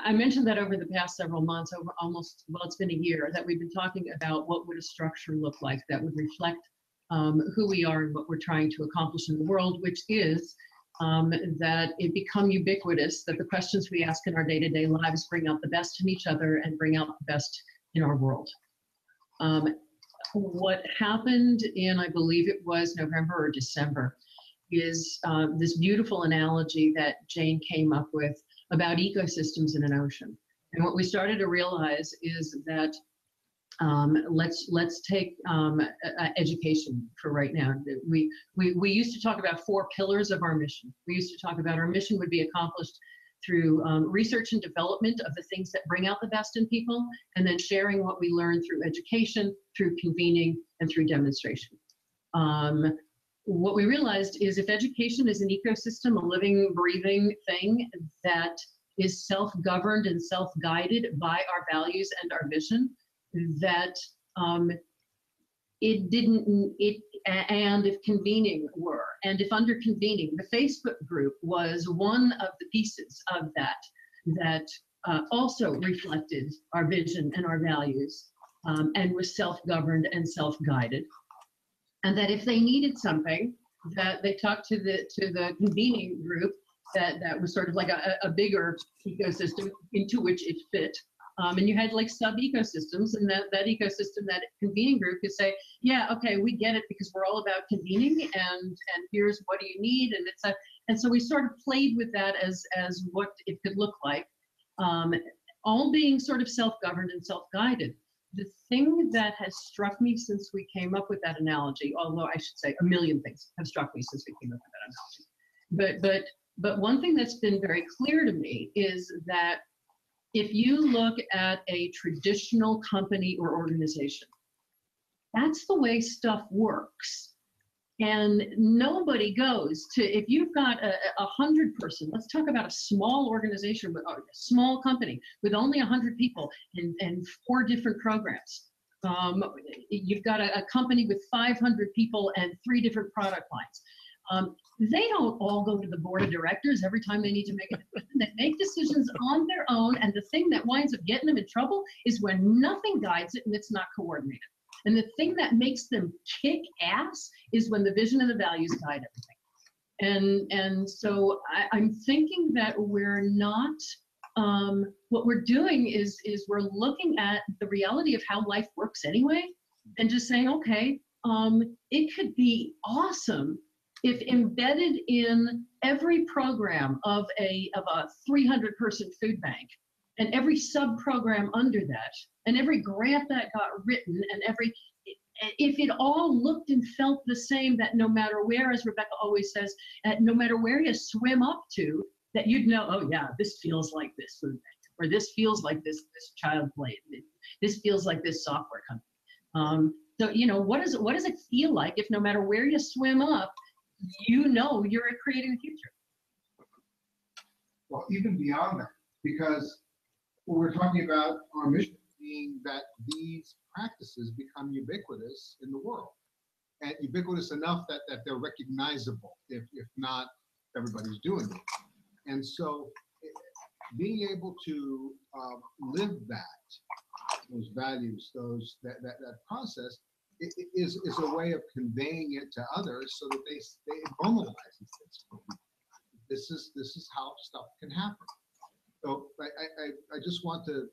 I mentioned that over the past several months, over almost, well, it's been a year, that we've been talking about what would a structure look like that would reflect who we are and what we're trying to accomplish in the world, which is that it become ubiquitous, that the questions we ask in our day-to-day lives bring out the best in each other and bring out the best in our world. What happened in, I believe it was November or December, is this beautiful analogy that Jane came up with about ecosystems in an ocean. And what we started to realize is that let's take education for right now. We used to talk about 4 pillars of our mission. We used to talk about our mission would be accomplished through research and development of the things that bring out the best in people, and then sharing what we learn through education, through convening, and through demonstration. What we realized is if education is an ecosystem, a living, breathing thing that is self-governed and self-guided by our values and our vision, that and if convening were, and if under convening, the Facebook group was one of the pieces of that also reflected our vision and our values, and was self-governed and self-guided, and that if they needed something, that they talked to the convening group that was sort of like a bigger ecosystem into which it fit. And you had like sub-ecosystems, and that ecosystem, that convening group could say, yeah, okay, we get it because we're all about convening, and here's what do you need, and so we sort of played with that as what it could look like, all being sort of self-governed and self-guided. The thing that has struck me since we came up with that analogy, although I should say a million things have struck me since we came up with that analogy, but one thing that's been very clear to me is that if you look at a traditional company or organization, that's the way stuff works. And nobody goes to, if you've got a 100-person, let's talk about a small organization, a small company with only 100 people and 4 different programs. You've got a company with 500 people and 3 different product lines. They don't all go to the board of directors every time they need to make a decision. They make decisions on their own, and the thing that winds up getting them in trouble is when nothing guides it and it's not coordinated. And the thing that makes them kick ass is when the vision and the values guide everything. And so I'm thinking that we're not, what we're doing is we're looking at the reality of how life works anyway, and just saying, okay, it could be awesome if embedded in every program of a 300-person food bank, and every sub-program under that, and every grant that got written, and if it all looked and felt the same, that no matter where, as Rebecca always says, no matter where you swim up to, that you'd know, oh yeah, this feels like this food bank, or this feels like this child play, this feels like this software company. So, you know, what does it feel like if no matter where you swim up, you know you're creating the future? Well, even beyond that, because we're talking about our mission being that these practices become ubiquitous in the world, and ubiquitous enough that they're recognizable, if not everybody's doing it. And so being able to live those values, that process, is a way of conveying it to others so that they normalize these things. This is how stuff can happen. So I just want to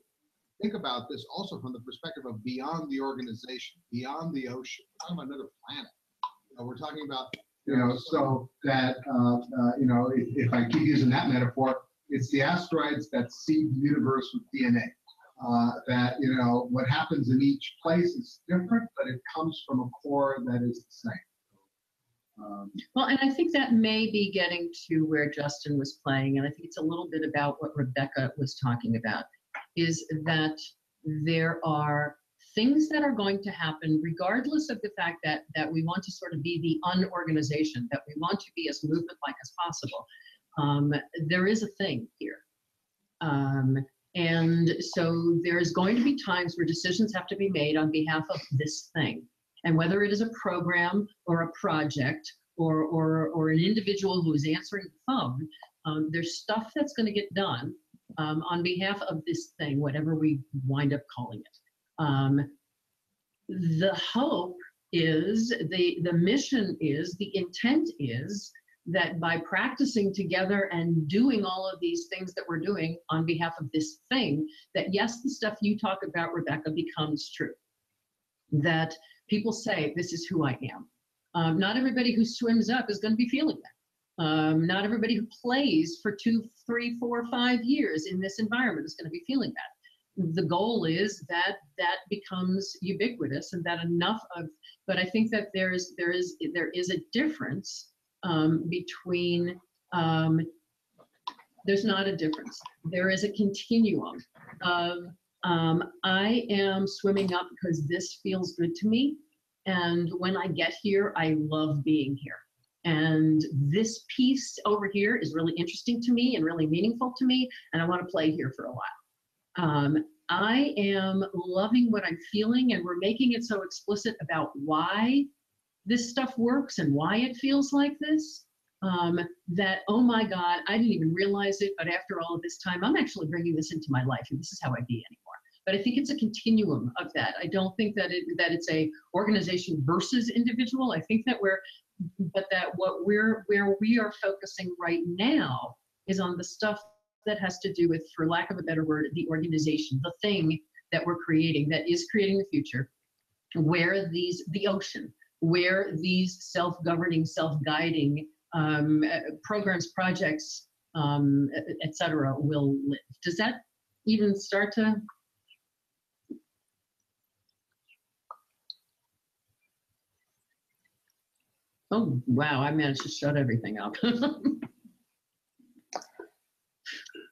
think about this also from the perspective of beyond the organization, beyond the ocean. We're talking about another planet. We're talking about, so that, if I keep using that metaphor, it's the asteroids that seed the universe with DNA. That, what happens in each place is different, but it comes from a core that is the same. Well, and I think that may be getting to where Justin was playing, and I think it's a little bit about what Rebecca was talking about, is that there are things that are going to happen regardless of the fact that we want to sort of be the unorganization, that we want to be as movement-like as possible. There is a thing here. And so there's going to be times where decisions have to be made on behalf of this thing. And whether it is a program or a project or an individual who is answering the phone, there's stuff that's going to get done on behalf of this thing, whatever we wind up calling it. The hope is, the mission is, the intent is that by practicing together and doing all of these things that we're doing on behalf of this thing, that yes, the stuff you talk about, Rebecca, becomes true. That people say, this is who I am. Not everybody who swims up is going to be feeling that. Not everybody who plays for 2, 3, 4, 5 years in this environment is going to be feeling that. The goal is that that becomes ubiquitous, and that enough of, but I think that there is a difference between, there's not a difference. There is a continuum of, I am swimming up because this feels good to me. And when I get here, I love being here. And this piece over here is really interesting to me and really meaningful to me. And I want to play here for a while. I am loving what I'm feeling, and we're making it so explicit about why this stuff works and why it feels like this, that, oh my God, I didn't even realize it, but after all of this time, I'm actually bringing this into my life, and this is how I be anymore. But I think it's a continuum of that. I don't think that it's a organization versus individual. I think that where we are focusing right now is on the stuff that has to do with, for lack of a better word, the organization, the thing that we're creating, that is creating the future, where the ocean, where these self-governing, self-guiding programs, projects, et cetera, will live. Does that even start to? Oh, wow, I managed to shut everything up.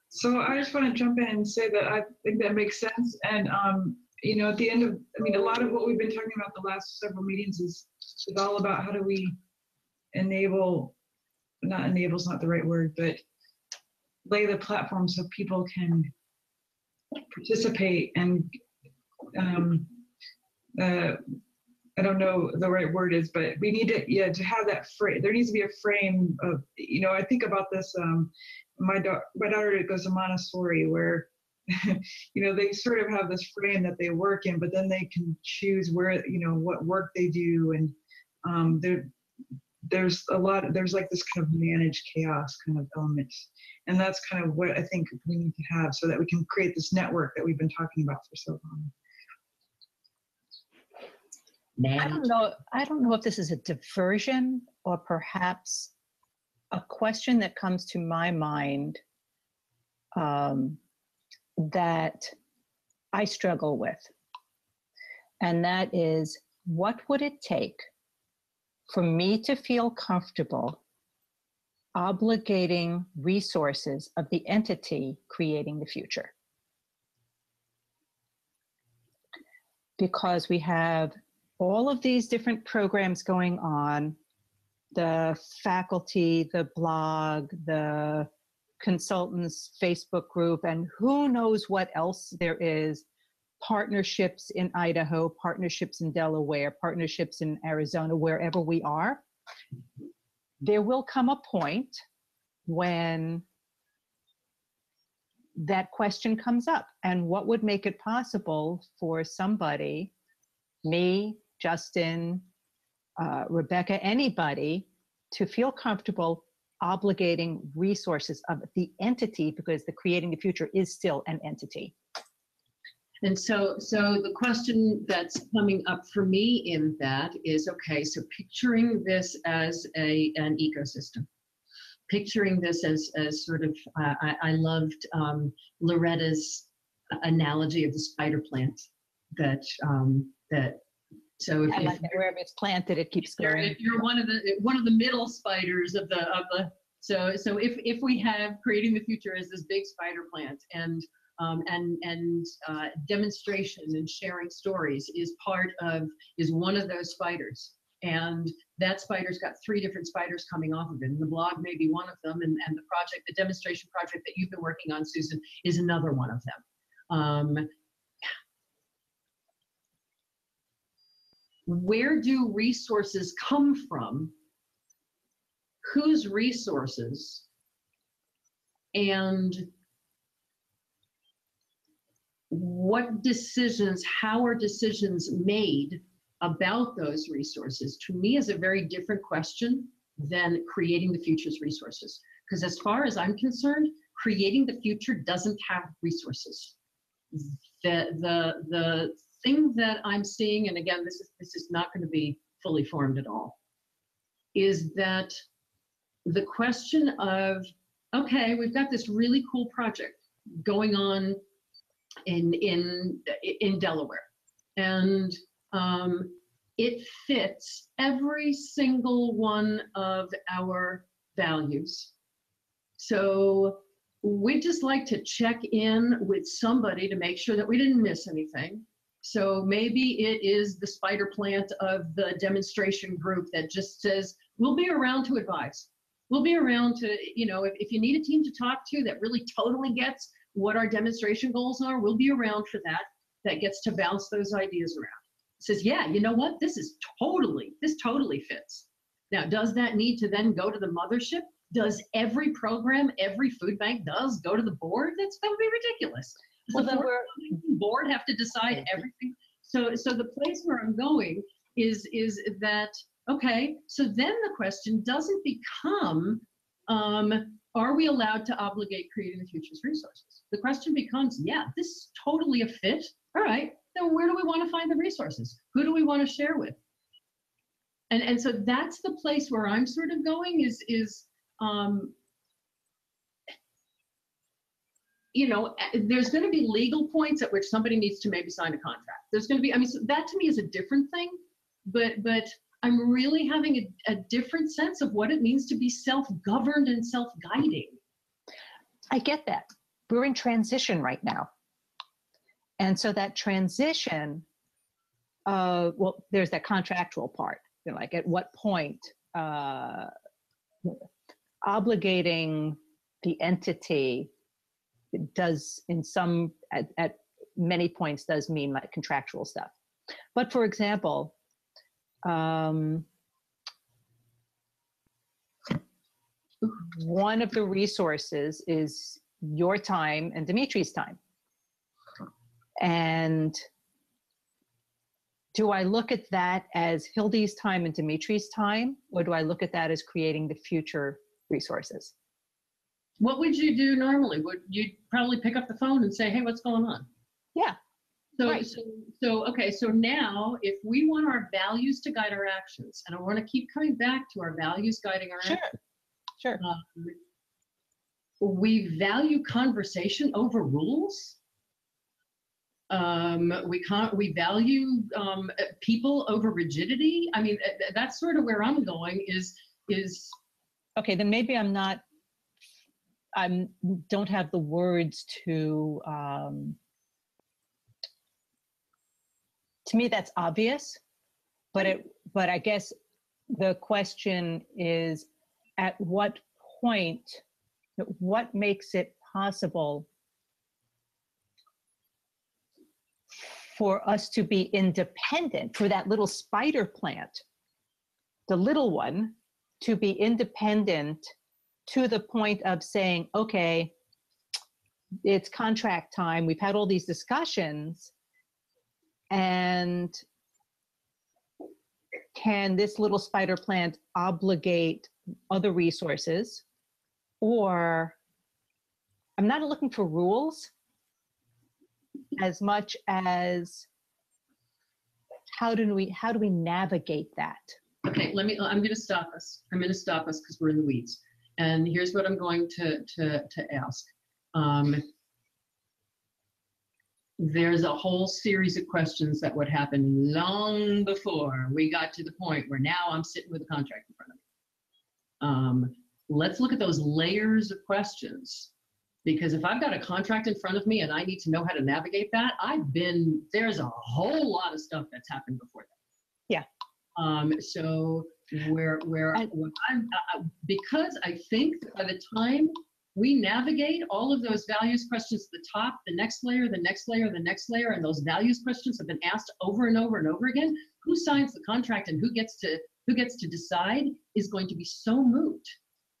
So I just want to jump in and say that I think that makes sense. And, you know, at the end of, I mean, a lot of what we've been talking about the last several meetings is all about how do we enable, not enable is not the right word, but lay the platform so people can participate and, I don't know the right word is, but we need to, yeah, to have that frame. There needs to be a frame of, you know, I think about this, my daughter goes to Montessori where, you know, they sort of have this frame that they work in, but then they can choose where, you know, what work they do. And there's like this kind of managed chaos kind of element. And that's kind of what I think we need to have so that we can create this network that we've been talking about for so long. I don't know if this is a diversion or perhaps a question that comes to my mind that I struggle with. And that is, what would it take for me to feel comfortable obligating resources of the entity creating the future? Because we have all of these different programs going on, the faculty, the blog, the consultants, Facebook group, and who knows what else there is, partnerships in Idaho, partnerships in Delaware, partnerships in Arizona, wherever we are. There will come a point when that question comes up. And what would make it possible for somebody, me, Justin, Rebecca, anybody, to feel comfortable obligating resources of the entity, because the creating the future is still an entity. And so the question that's coming up for me in that is, okay, so picturing this as an ecosystem, picturing this as sort of, I loved Loretta's analogy of the spider plant, that so if, I like that wherever it's planted, it keeps growing. If you're one of the middle spiders of the so if we have creating the future as this big spider plant, and demonstration and sharing stories is one of those spiders, and that spider's got 3 different spiders coming off of it, and the blog may be one of them, and the demonstration project that you've been working on, Susan, is another one of them. Where do resources come from? Whose resources? And what decisions, how are decisions made about those resources, to me is a very different question than creating the future's resources. Because as far as I'm concerned, creating the future doesn't have resources. The thing that I'm seeing, and again, this is not going to be fully formed at all, is that the question of, okay, we've got this really cool project going on in Delaware, and it fits every single one of our values. So we'd just like to check in with somebody to make sure that we didn't miss anything. So maybe it is the spider plant of the demonstration group that just says, we'll be around to advise. We'll be around to, if you need a team to talk to that really totally gets what our demonstration goals are, we'll be around for that, that gets to bounce those ideas around. It says, yeah, you know what, this totally fits. Now, does that need to then go to the mothership? Does every program, every food bank does go to the board? That would be ridiculous. Does the board have to decide everything? So the place where I'm going is that, okay, so then the question doesn't become, are we allowed to obligate creating the future's resources? The question becomes, yeah, this is totally a fit. All right, then where do we want to find the resources? Who do we want to share with? And so that's the place where I'm sort of going is there's going to be legal points at which somebody needs to maybe sign a contract. There's going to be, so that to me is a different thing, but I'm really having a different sense of what it means to be self-governed and self-guiding. I get that. We're in transition right now. And so that transition, there's that contractual part, like at what point obligating the entity does at many points does mean like contractual stuff. But for example, one of the resources is your time and Dimitri's time. And do I look at that as Hildy's time and Dimitri's time, or do I look at that as creating the future resources? What would you do normally? Would you probably pick up the phone and say, hey, what's going on? Yeah. So, right. So now if we want our values to guide our actions, and I want to keep coming back to our values guiding our actions. Sure. We value conversation over rules. We value people over rigidity. I mean, that's sort of where I'm going is. Okay, then maybe I don't have the words to me that's obvious, but I guess the question is, at what point, what makes it possible for us to be independent, for that little spider plant, the little one, to be independent to the point of saying, okay, it's contract time. We've had all these discussions, and can this little spider plant obligate other resources? Or I'm not looking for rules as much as how do we navigate that? Okay, I'm going to stop us. I'm going to stop us because we're in the weeds. And here's what I'm going to ask. There's a whole series of questions that would happen long before we got to the point where now I'm sitting with a contract in front of me. Let's look at those layers of questions, because if I've got a contract in front of me and I need to know how to navigate that, there's a whole lot of stuff that's happened before that. Yeah. So because I think that by the time we navigate all of those values questions to the top, the next layer, the next layer, the next layer, and those values questions have been asked over and over and over again, who signs the contract and who gets to decide is going to be so moot,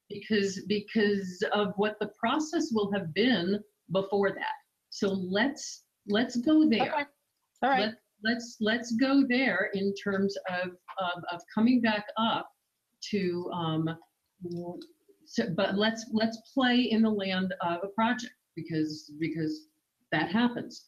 because of what the process will have been before that. So let's let's go there. Okay. All right. Let's go there in terms of coming back up to but let's play in the land of a project because that happens.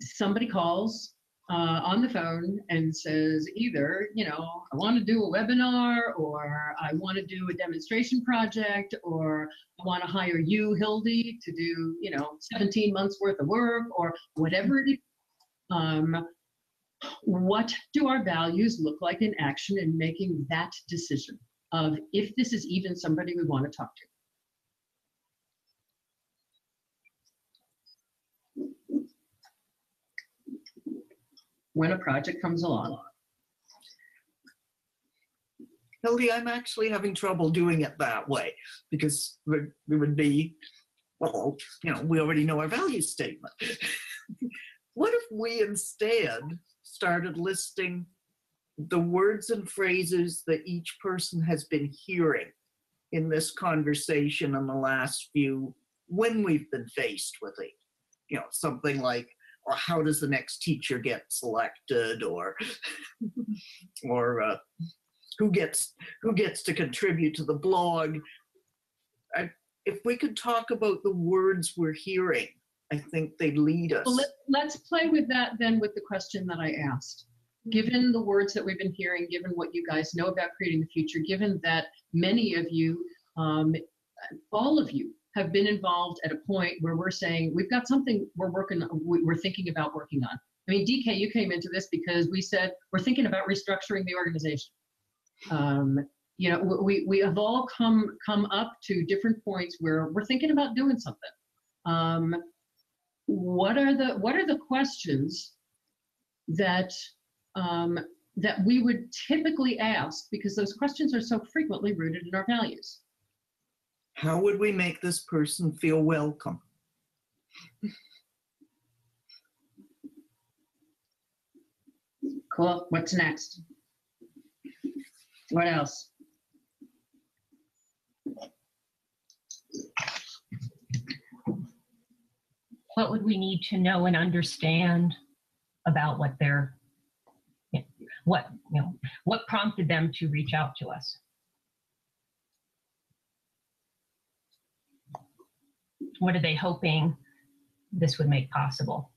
Somebody calls on the phone and says either, I want to do a webinar, or I want to do a demonstration project, or I want to hire you, Hildy, to do, 17 months worth of work, or whatever it is. What do our values look like in action in making that decision of if this is even somebody we want to talk to? When a project comes along. Hildy, I'm actually having trouble doing it that way because we would be, well, we already know our value statement. What if we instead started listing the words and phrases that each person has been hearing in this conversation in the last few, when we've been faced with it? Something like, or how does the next teacher get selected, or who gets to contribute to the blog? If we could talk about the words we're hearing, I think they'd lead us. Well, let's play with that then with the question that I asked. Given the words that we've been hearing, given what you guys know about creating the future, given that many of you, all of you, have been involved at a point where we're saying we've got something we're thinking about working on. I mean, DK, you came into this because we said we're thinking about restructuring the organization. We have all come up to different points where we're thinking about doing something. What are the questions that that we would typically ask, because those questions are so frequently rooted in our values? How would we make this person feel welcome? Cool. What's next? What else? What would we need to know and understand about what prompted them to reach out to us? What are they hoping this would make possible?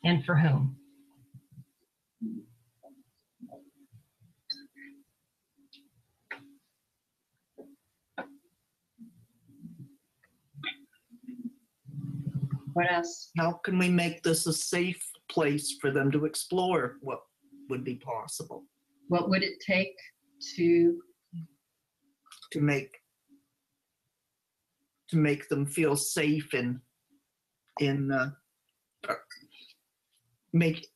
And for whom? What else? How can we make this a safe place for them to explore what would be possible? What would it take to make them feel safe make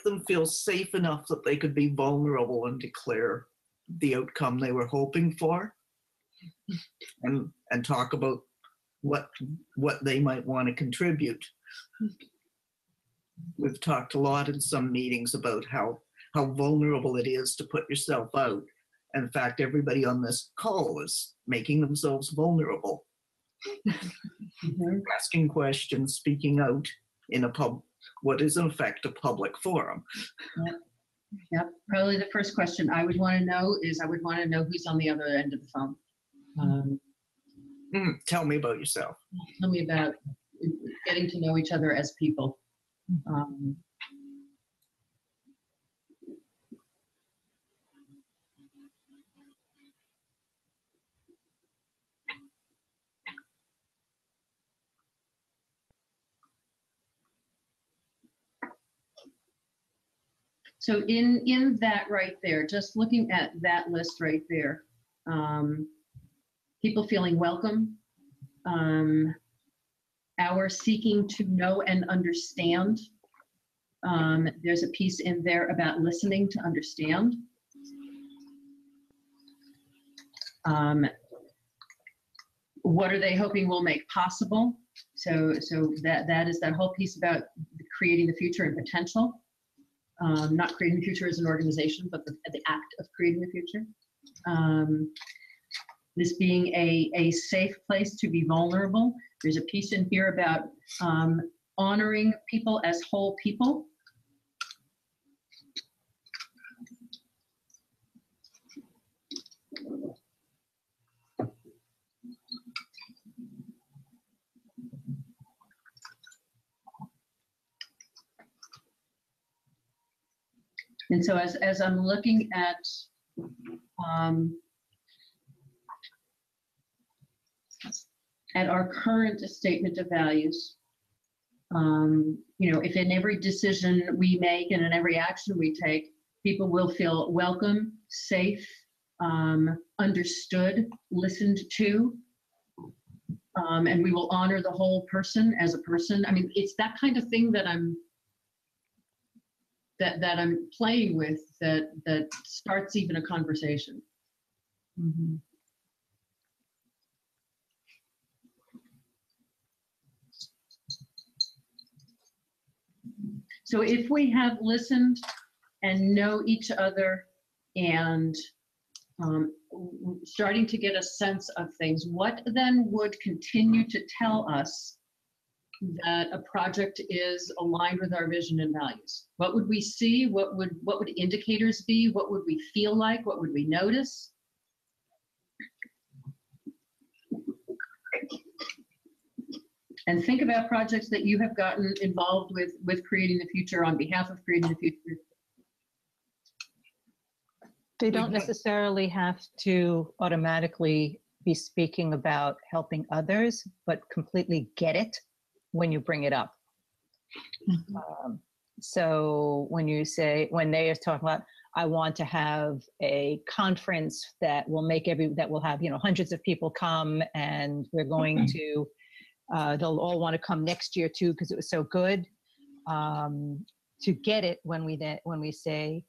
them feel safe enough that they could be vulnerable and declare the outcome they were hoping for, and talk about what they might want to contribute. We've talked a lot in some meetings about how vulnerable it is to put yourself out. In fact, everybody on this call is making themselves vulnerable. Asking questions, speaking out in what is in effect a public forum. Yep. Probably the first question I would want to know is who's on the other end of the phone. Tell me about yourself. Tell me about getting to know each other as people. So in that right there, just looking at that list right there, people feeling welcome, our seeking to know and understand. There's a piece in there about listening to understand. What are they hoping we'll make possible? So that is that whole piece about creating the future and potential. Not creating the future as an organization, but the act of creating the future. this being a safe place to be vulnerable. There's a piece in here about honoring people as whole people. And so as I'm looking at our current statement of values, if in every decision we make and in every action we take, people will feel welcome, safe, understood, listened to, and we will honor the whole person as a person. I mean, it's that kind of thing that I'm playing with that starts even a conversation. Mm-hmm. So if we have listened and know each other and starting to get a sense of things, what then would continue to tell us that a project is aligned with our vision and values? What would we see? What would indicators be? What would we feel like? What would we notice? And think about projects that you have gotten involved with Creating the Future on behalf of Creating the Future. They don't necessarily have to automatically be speaking about helping others, but completely get it when you bring it up. So when they are talking about, I want to have a conference that will have, hundreds of people come, and we're going to, they'll all want to come next year too, because it was so good. To get it when we say,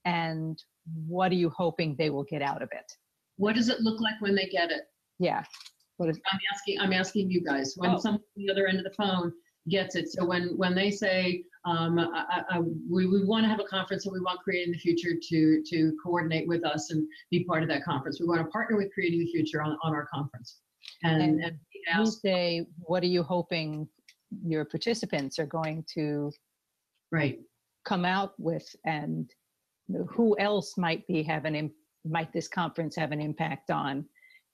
and what are you hoping they will get out of it? What does it look like when they get it? Yeah. I'm asking you guys, when someone on the other end of the phone gets it. So when they say, we want to have a conference and we want Creating the Future to coordinate with us and be part of that conference. We want to partner with Creating the Future on our conference. And you say, what are you hoping your participants are going to come out with, and who else might this conference have an impact on?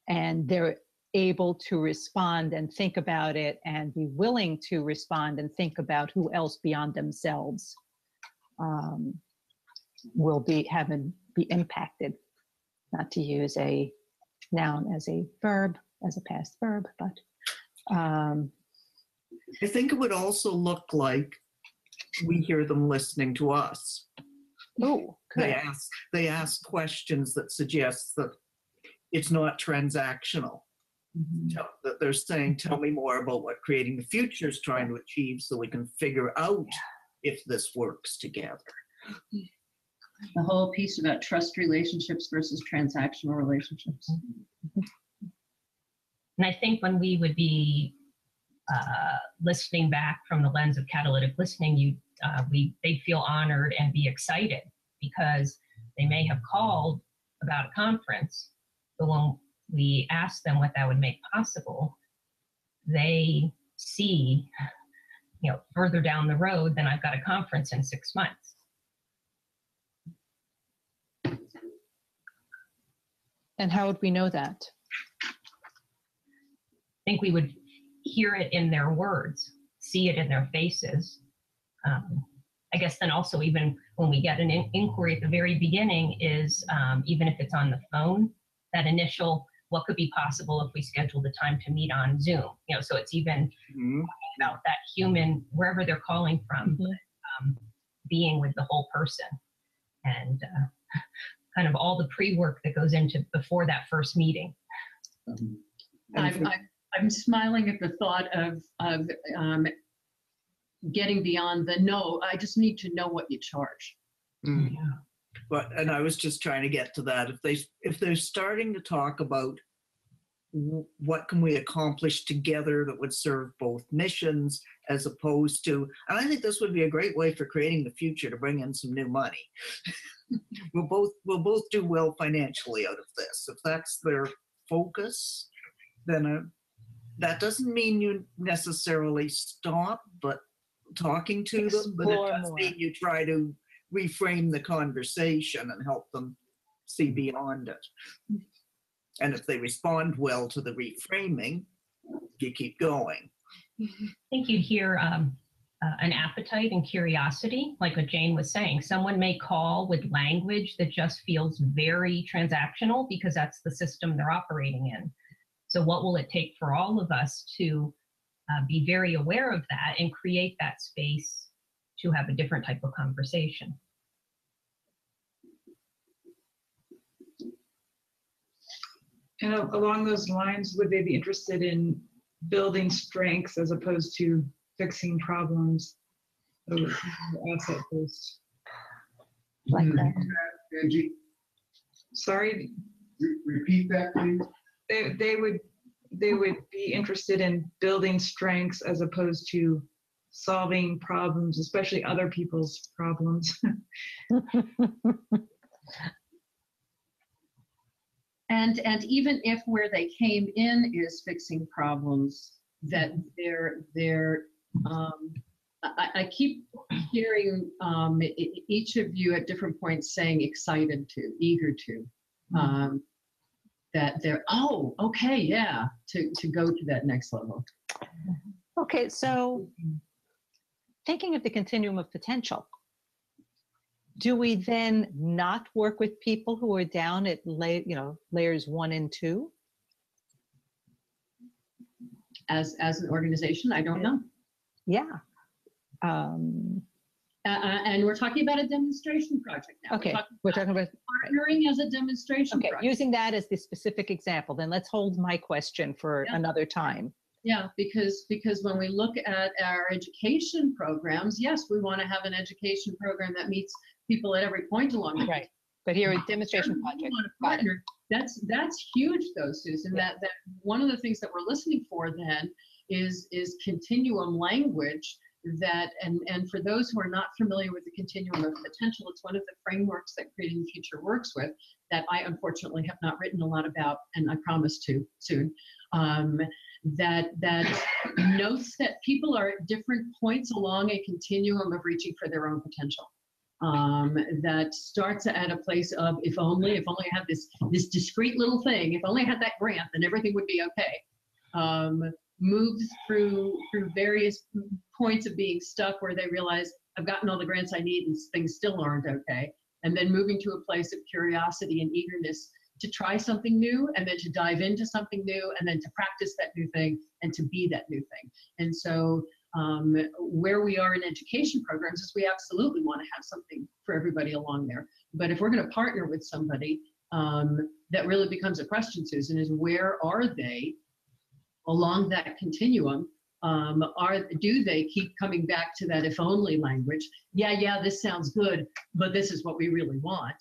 And they're able to respond and think about it and be willing to respond and think about who else beyond themselves will be impacted. Not to use a noun as a verb, as a past verb, but I think it would also look like we hear them listening to us. Oh, They ask questions that suggest that it's not transactional. Mm-hmm. That they're saying, tell me more about what Creating the Future is trying to achieve so we can figure out if this works together. The whole piece about trust relationships versus transactional relationships. And I think when we would be listening back from the lens of catalytic listening, they'd feel honored and be excited because they may have called about a conference, but when we ask them what that would make possible, they see, further down the road than I've got a conference in 6 months. And how would we know that? I think we would hear it in their words, see it in their faces. I guess then also even when we get an inquiry at the very beginning is, even if it's on the phone, that initial, what could be possible if we schedule the time to meet on Zoom? So it's even talking about that human, wherever they're calling from, being with the whole person. And kind of all the pre-work that goes into before that first meeting. I'm smiling at the thought of getting beyond the no, I just need to know what you charge. Yeah. And I was just trying to get to that. If they're starting to talk about what can we accomplish together that would serve both missions, as opposed to, and I think this would be a great way for Creating the Future to bring in some new money. We'll both do well financially out of this. If that's their focus, then that doesn't mean you necessarily stop, but talking to them, but it Explore does more. mean you try to reframe the conversation and help them see beyond it. And if they respond well to the reframing, you keep going. I think you'd hear an appetite and curiosity, like what Jane was saying. Someone may call with language that just feels very transactional because that's the system they're operating in. So what will it take for all of us to be very aware of that and create that space to have a different type of conversation? And along those lines, would they be interested in building strengths as opposed to fixing problems? So asset based. Like that. Angie, Sorry, repeat that, please. they would be interested in building strengths as opposed to solving problems, especially other people's problems. And even if where they came in is fixing problems, that I keep hearing each of you at different points saying excited to, eager to, that they're, oh, okay, yeah, to go to that next level. Okay, so thinking of the continuum of potential, do we then not work with people who are down at layers 1 and 2? As an organization, I don't know. Yeah. And we're talking about a demonstration project now. Okay, we're talking about partnering as a demonstration okay, project. using that as the specific example, then let's hold my question for Yeah. another time. Yeah, because when we look at our education programs, yes, we want to have an education program that meets people at every point along the way. Right. But here a demonstration We project. want to Got it. partner. That's huge though, Susan. Yeah. That one of the things that we're listening for then is continuum language that and for those who are not familiar with the continuum of potential, it's one of the frameworks that Creating the Future works with that I unfortunately have not written a lot about, and I promise to soon. That notes that people are at different points along a continuum of reaching for their own potential. That starts at a place of if only I had this discrete little thing, if only I had that grant, then everything would be okay. Moves through various points of being stuck where they realize I've gotten all the grants I need and things still aren't okay. And then moving to a place of curiosity and eagerness to try something new, and then to dive into something new, and then to practice that new thing and to be that new thing. And so where we are in education programs is we absolutely want to have something for everybody along there. But if we're going to partner with somebody, that really becomes a question, Susan, is where are they along that continuum? Do they keep coming back to that if only language? Yeah, this sounds good, but this is what we really want.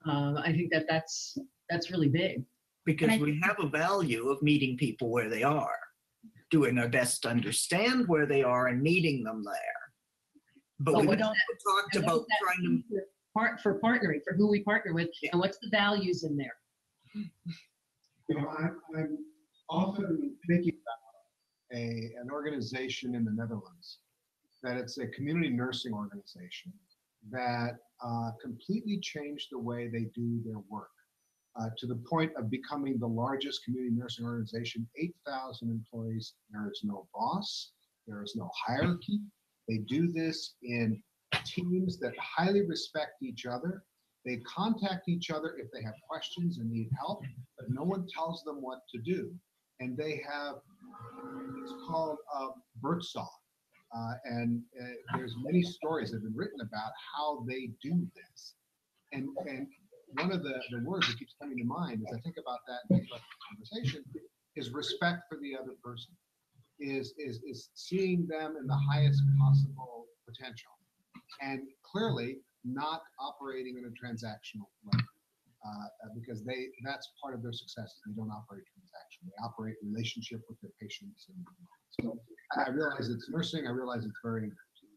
I think that's really big. Because we have a value of meeting people where they are, doing our best to understand where they are and meeting them there. But we don't talked about trying to for partnering, for who we partner with, and what's the values in there. I'm often thinking about an organization in the Netherlands, that it's a community nursing organization that completely changed the way they do their work to the point of becoming the largest community nursing organization, 8,000 employees. There is no boss, there is no hierarchy. They do this in teams that highly respect each other. They contact each other if they have questions and need help, but no one tells them what to do. And they have, it's called Birdsong. And there's many stories that have been written about how they do this. And one of the words that keeps coming to mind as I think about that and think about the conversation is respect for the other person, is seeing them in the highest possible potential, and clearly not operating in a transactional way, because that's part of their success. They don't operate transaction. They operate relationship with their patients. And so I realize it's nursing. I realize it's very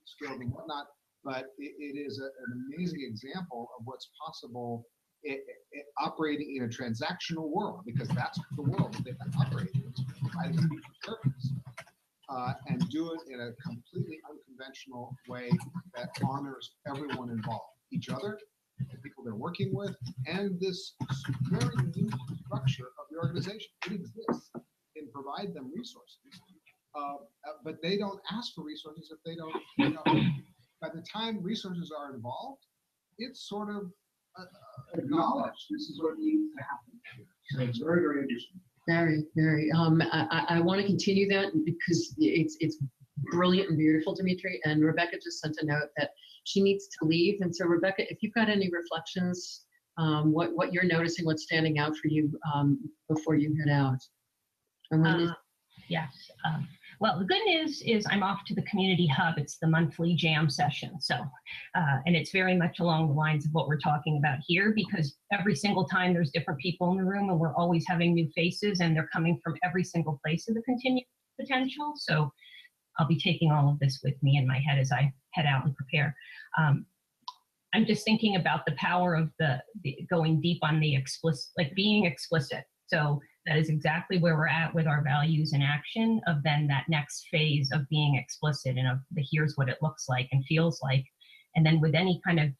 skilled and whatnot, but it is an amazing example of what's possible operating in a transactional world, because that's the world that they've been operating in, providing a service, and do it in a completely unconventional way that honors everyone involved, each other, the people they're working with, and this very unique structure of the organization. It exists and provide them resources. But they don't ask for resources if they don't, by the time resources are involved, it's sort of acknowledged this is what needs to happen. So it's very, very interesting. Very, very. I want to continue that because it's brilliant and beautiful, Dimitri. And Rebecca just sent a note that she needs to leave. And so, Rebecca, if you've got any reflections, what you're noticing, what's standing out for you before you head out. And Yes. Well, the good news is I'm off to the community hub. It's the monthly jam session. So, and it's very much along the lines of what we're talking about here, because every single time there's different people in the room and we're always having new faces and they're coming from every single place of the continued potential. So I'll be taking all of this with me in my head as I head out and prepare. I'm just thinking about the power of the going deep on the explicit, like being explicit. So that is exactly where we're at with our values in action, of then that next phase of being explicit and of the here's what it looks like and feels like. And then with any kind of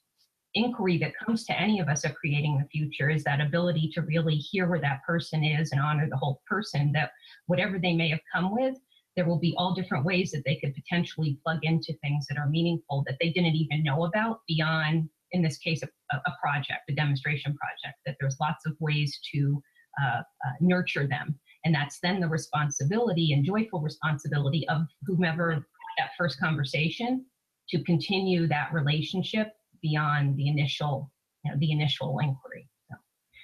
inquiry that comes to any of us of creating the future is that ability to really hear where that person is and honor the whole person, that whatever they may have come with, there will be all different ways that they could potentially plug into things that are meaningful that they didn't even know about beyond, in this case, a project, a demonstration project, that there's lots of ways to nurture them. And that's then the responsibility and joyful responsibility of whomever that first conversation to continue that relationship beyond the initial, the initial inquiry.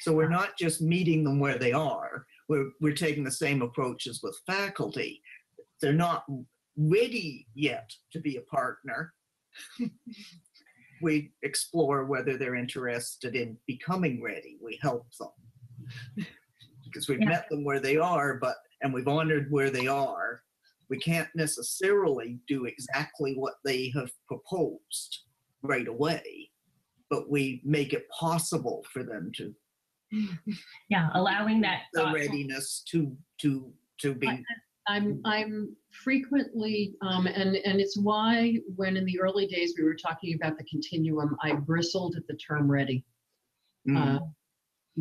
So we're not just meeting them where they are. We're taking the same approach as with faculty. They're not ready yet to be a partner. We explore whether they're interested in becoming ready. We help them. Because we've met them where they are, and we've honored where they are. We can't necessarily do exactly what they have proposed right away, but we make it possible for them to. Yeah, allowing that the readiness to be. I'm frequently, and it's why when in the early days we were talking about the continuum, I bristled at the term ready.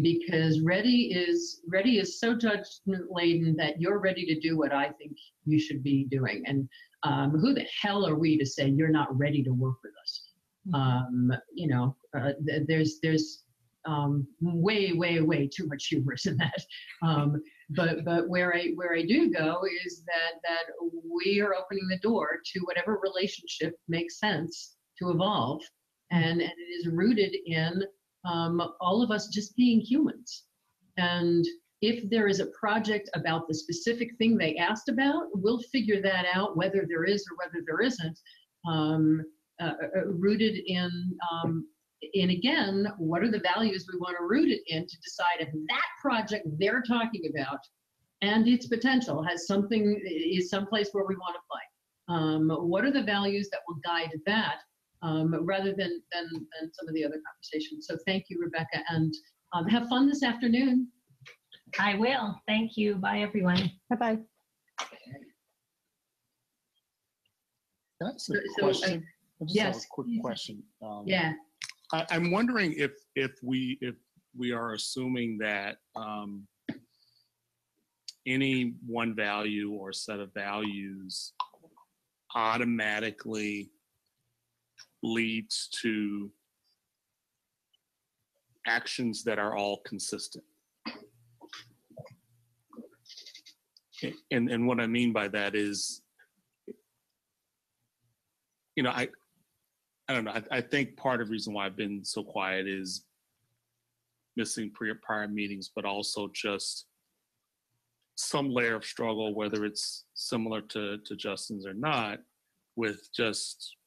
Because ready is so judgment laden that you're ready to do what I think you should be doing. And who the hell are we to say you're not ready to work with us? There's way too much hubris in that. But where I do go is that we are opening the door to whatever relationship makes sense to evolve, and it is rooted in all of us just being humans. And if there is a project about the specific thing they asked about, we'll figure that out, whether there is or whether there isn't, rooted in again, what are the values we want to root it in to decide if that project they're talking about and its potential is someplace where we want to play. What are the values that will guide that? Rather than some of the other conversations. So thank you, Rebecca, and have fun this afternoon. I will. Thank you. Bye, everyone. Bye-bye. That's a question. I just have a quick question. Yeah. I'm wondering if we are assuming that any one value or set of values automatically leads to actions that are all consistent. And what I mean by that is, I don't know. I think part of the reason why I've been so quiet is missing prior meetings, but also just some layer of struggle, whether it's similar to Justin's or not, with just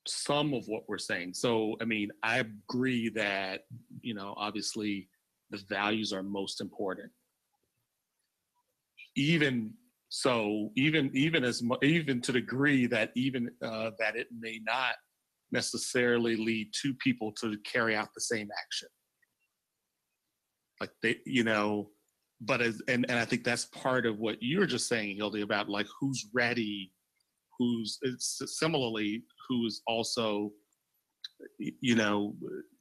some of what we're saying. So, I mean, I agree that, obviously the values are most important. Even so, even to the degree that that it may not necessarily lead two people to carry out the same action. Like they, but and I think that's part of what you're just saying, Hildy, about like who's ready, it's similarly who's also,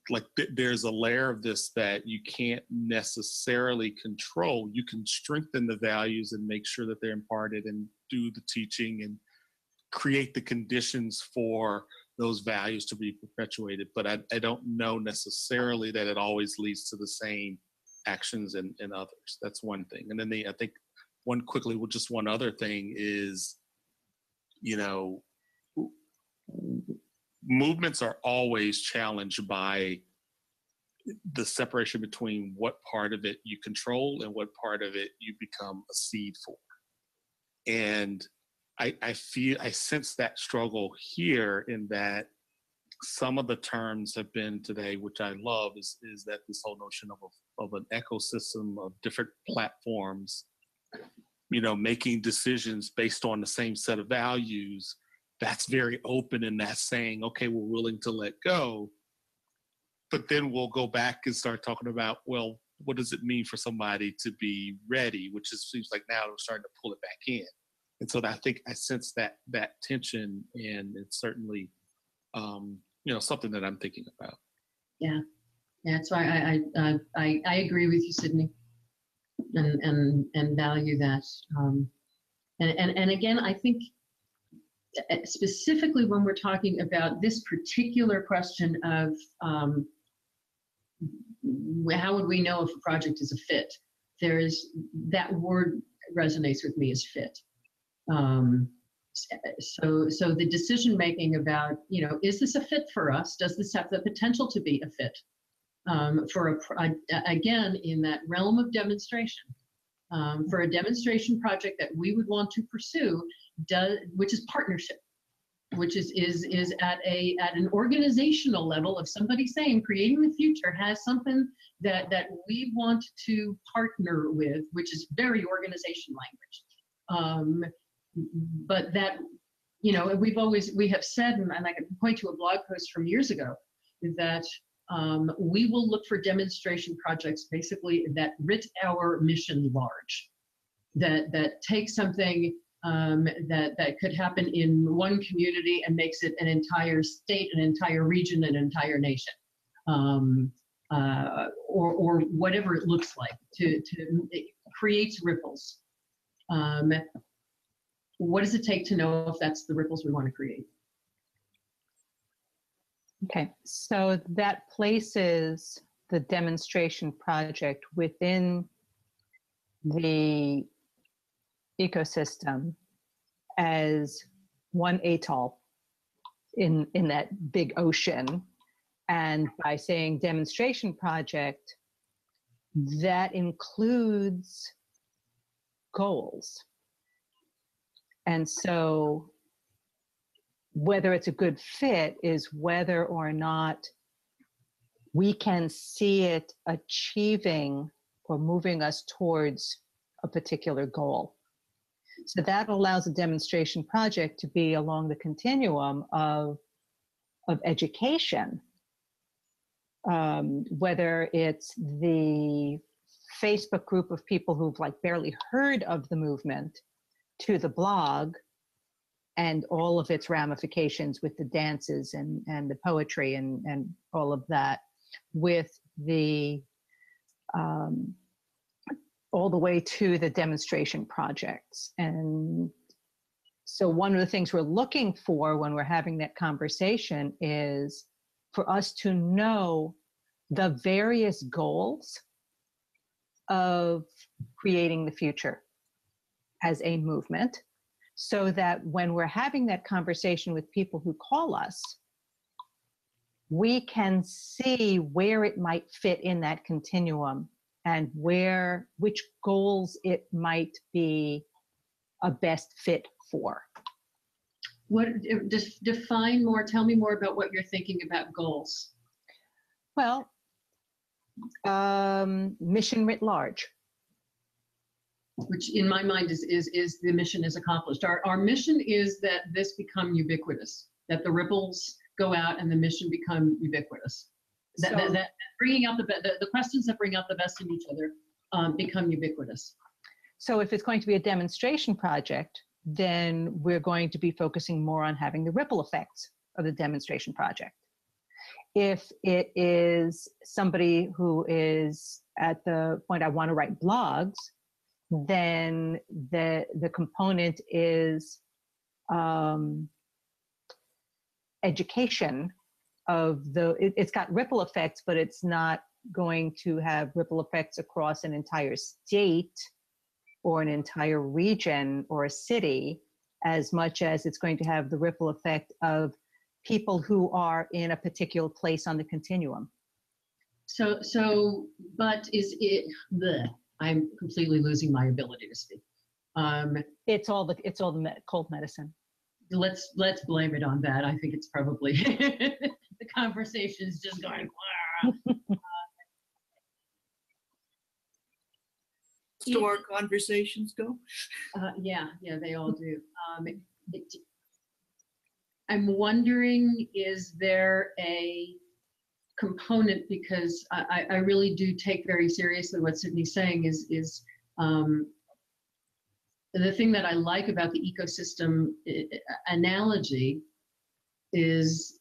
like there's a layer of this that you can't necessarily control. You can strengthen the values and make sure that they're imparted and do the teaching and create the conditions for those values to be perpetuated. But I don't know necessarily that it always leads to the same actions in others. That's one thing. And then I think one other thing is, movements are always challenged by the separation between what part of it you control and what part of it you become a seed for. And I sense that struggle here in that some of the terms have been today, which I love, is that this whole notion of an ecosystem of different platforms, making decisions based on the same set of values. That's very open, and that's saying, okay, we're willing to let go. But then we'll go back and start talking about, well, what does it mean for somebody to be ready? Which seems like now we're starting to pull it back in. And so I think I sense that tension, and it's certainly, something that I'm thinking about. Yeah. That's why I agree with you, Sydney, and value that. And again, I think specifically when we're talking about this particular question of how would we know if a project is a fit? That word resonates with me as fit. So the decision making about, is this a fit for us? Does this have the potential to be a fit again, in that realm of demonstration, for a demonstration project that we would want to pursue, which is partnership, which is at an organizational level of somebody saying creating the future has something that we want to partner with, which is very organization language. But that, we have said, and I can point to a blog post from years ago, that we will look for demonstration projects basically that writ our mission large, that take something that could happen in one community and makes it an entire state, an entire region, an entire nation, or whatever it looks like. It creates ripples. What does it take to know if that's the ripples we want to create? Okay, so that places the demonstration project within the ecosystem as one atoll in that big ocean. And by saying demonstration project, that includes goals. And so whether it's a good fit is whether or not we can see it achieving or moving us towards a particular goal. So that allows a demonstration project to be along the continuum of education, whether it's the Facebook group of people who've barely heard of the movement, to the blog and all of its ramifications with the dances and the poetry and all of that, with the all the way to the demonstration projects. And so one of the things we're looking for when we're having that conversation is for us to know the various goals of creating the future as a movement, so that when we're having that conversation with people who call us, we can see where it might fit in that continuum and which goals it might be a best fit for. Just define more, tell me more about what you're thinking about goals. Well, mission writ large. Which in my mind is the mission is accomplished. Our mission is that this become ubiquitous, that the ripples go out and the mission become ubiquitous. That bringing out the questions that bring out the best in each other become ubiquitous. So if it's going to be a demonstration project, then we're going to be focusing more on having the ripple effects of the demonstration project. If it is somebody who is at the point, I want to write blogs, then the component is education of it's got ripple effects, but it's not going to have ripple effects across an entire state or an entire region or a city, as much as it's going to have the ripple effect of people who are in a particular place on the continuum. But is it I'm completely losing my ability to speak. It's all the cold medicine. Let's blame it on that. I think it's probably the conversation is just going. Do our conversations go? Yeah, they all do. I'm wondering, is there a component, because I really do take very seriously what Sydney's saying is the thing that I like about the ecosystem analogy is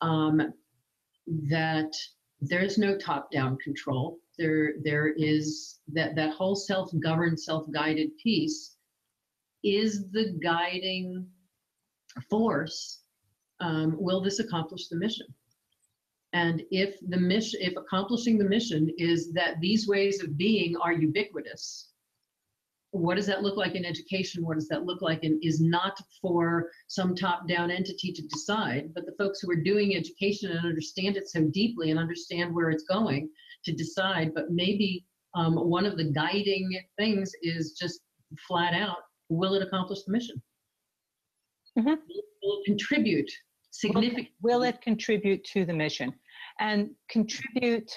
that there's no top-down control. There is that whole self-governed, self-guided piece is the guiding force. Will this accomplish the mission? And if accomplishing the mission is that these ways of being are ubiquitous, what does that look like in education? What does that look like is not for some top-down entity to decide, but the folks who are doing education and understand it so deeply and understand where it's going to decide. But maybe one of the guiding things is just flat out, will it accomplish the mission? Mm-hmm. Will it contribute significantly? Will it contribute to the mission? And contribute,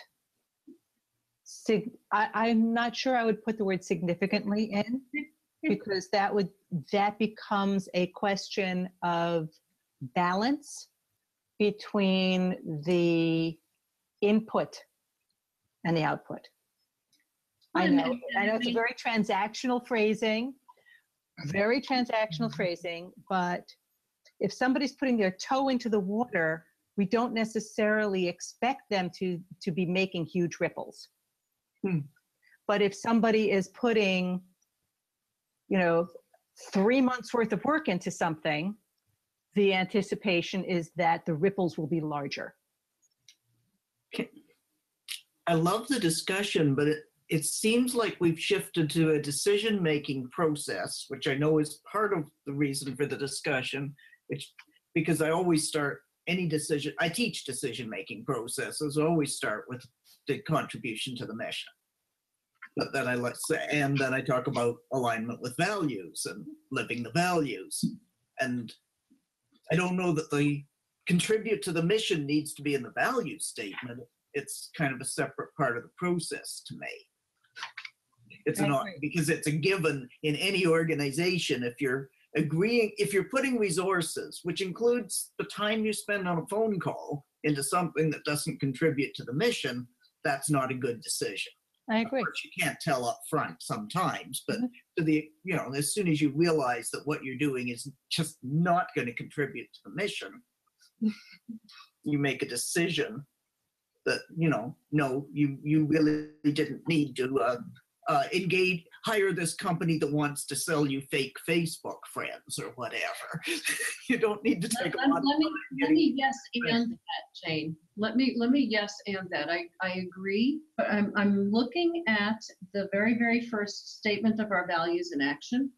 I'm not sure I would put the word significantly in, because that becomes a question of balance between the input and the output. I know it's a very transactional phrasing, but if somebody's putting their toe into the water, we don't necessarily expect them to be making huge ripples. But if somebody is putting, 3 months worth of work into something, the anticipation is that the ripples will be larger. I love the discussion, but it seems like we've shifted to a decision-making process, which I know is part of the reason for the discussion, because I always start any decision, I teach decision-making processes, I always start with the contribution to the mission. But then and then I talk about alignment with values and living the values. And I don't know that the contribute to the mission needs to be in the value statement. It's kind of a separate part of the process to me. It's not, because it's a given in any organization. If you're putting resources, which includes the time you spend on a phone call, into something that doesn't contribute to the mission, that's not a good decision. I agree. Of course, you can't tell up front sometimes, but as soon as you realize that what you're doing is just not going to contribute to the mission, you make a decision that, no, you really didn't need to hire this company that wants to sell you fake Facebook friends or whatever. You don't need to take a lot of time. Let me yes and that, Jane. Let me yes and that. I agree, but I'm looking at the very, very first statement of our values in action.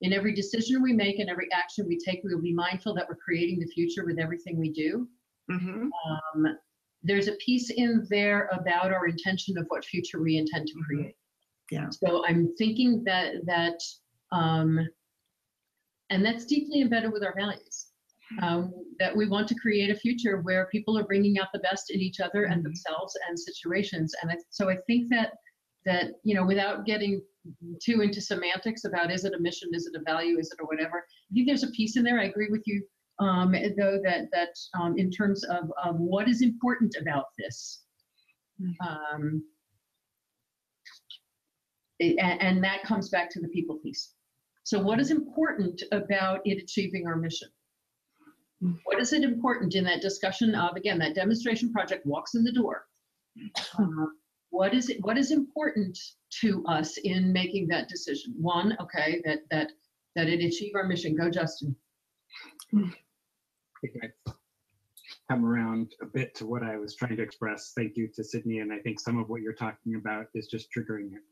In every decision we make and every action we take, we will be mindful that we're creating the future with everything we do. Mm-hmm. There's a piece in there about our intention of what future we intend to create. Yeah. So I'm thinking that and that's deeply embedded with our values, that we want to create a future where people are bringing out the best in each other and themselves and situations. And so I think that without getting too into semantics about is it a mission, is it a value, is it or whatever, I think there's a piece in there. I agree with you, though, that in terms of what is important about this. And that comes back to the people piece. So what is important about it achieving our mission? What is it important in that discussion of, again, that demonstration project walks in the door? What is important to us in making that decision? One, okay, that it achieve our mission. Go, Justin. I think I've come around a bit to what I was trying to express. Thank you to Sydney, and I think some of what you're talking about is just triggering it.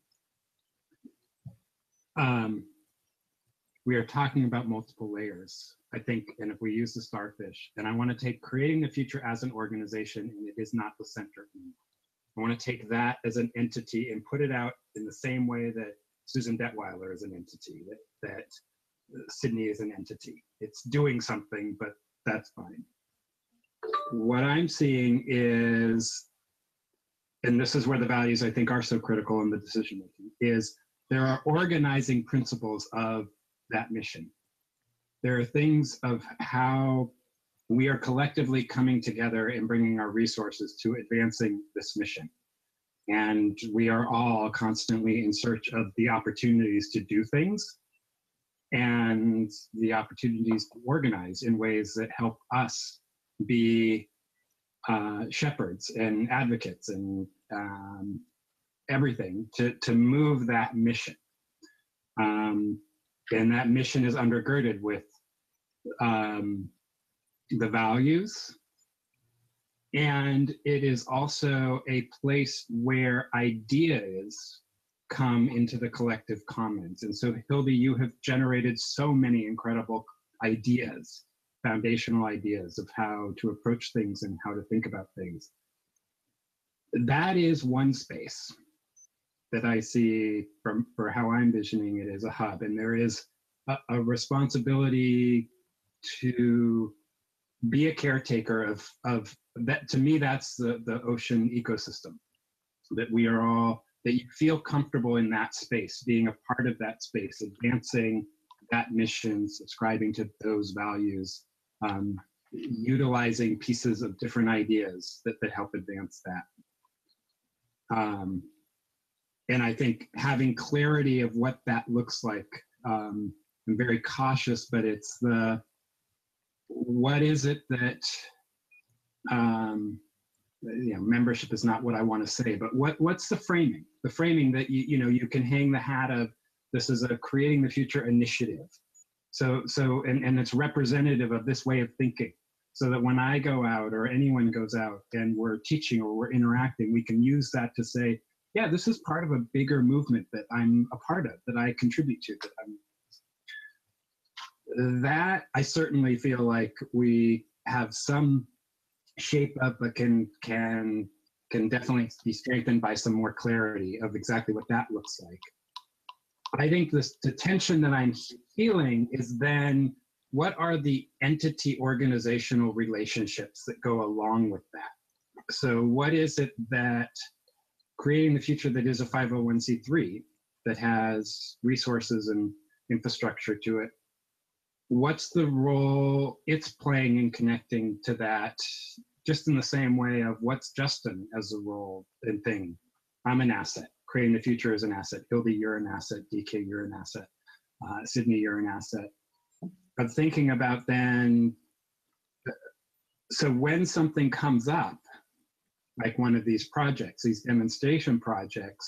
We are talking about multiple layers, I think, and if we use the starfish, and I want to take creating the future as an organization, and it is not the center anymore. I want to take that as an entity and put it out in the same way that Susan Detweiler is an entity, that Sydney is an entity. It's doing something, but that's fine. What I'm seeing is, and this is where the values I think are so critical in the decision making, is there are organizing principles of that mission. There are things of how we are collectively coming together and bringing our resources to advancing this mission. And we are all constantly in search of the opportunities to do things and the opportunities to organize in ways that help us be shepherds and advocates and everything to move that mission. And that mission is undergirded with the values, and it is also a place where ideas come into the collective commons. And so, Hildy, you have generated so many incredible ideas, foundational ideas of how to approach things and how to think about things. That is one space that I see for how I'm visioning it as a hub. And there is a responsibility to be a caretaker of that. To me, that's the ocean ecosystem, that we are all, that you feel comfortable in that space, being a part of that space, advancing that mission, subscribing to those values, utilizing pieces of different ideas that help advance that. And I think having clarity of what that looks like, I'm very cautious, but it's what is it that, membership is not what I want to say, but what's the framing? The framing that you can hang the hat of, this is a creating the future initiative. So and it's representative of this way of thinking, so that when I go out or anyone goes out and we're teaching or we're interacting, we can use that to say, yeah, this is part of a bigger movement that I'm a part of, that I contribute to, that I certainly feel like we have some shape of, but can definitely be strengthened by some more clarity of exactly what that looks like. I think the tension that I'm feeling is then, what are the entity organizational relationships that go along with that? So what is it that creating the future that is a 501c3 that has resources and infrastructure to it, what's the role it's playing in connecting to that, just in the same way of what's Justin as a role and thing? I'm an asset. Creating the future is an asset. Hildy, you're an asset. DK, you're an asset. Sydney, you're an asset. But thinking about then, so when something comes up, like one of these projects, these demonstration projects,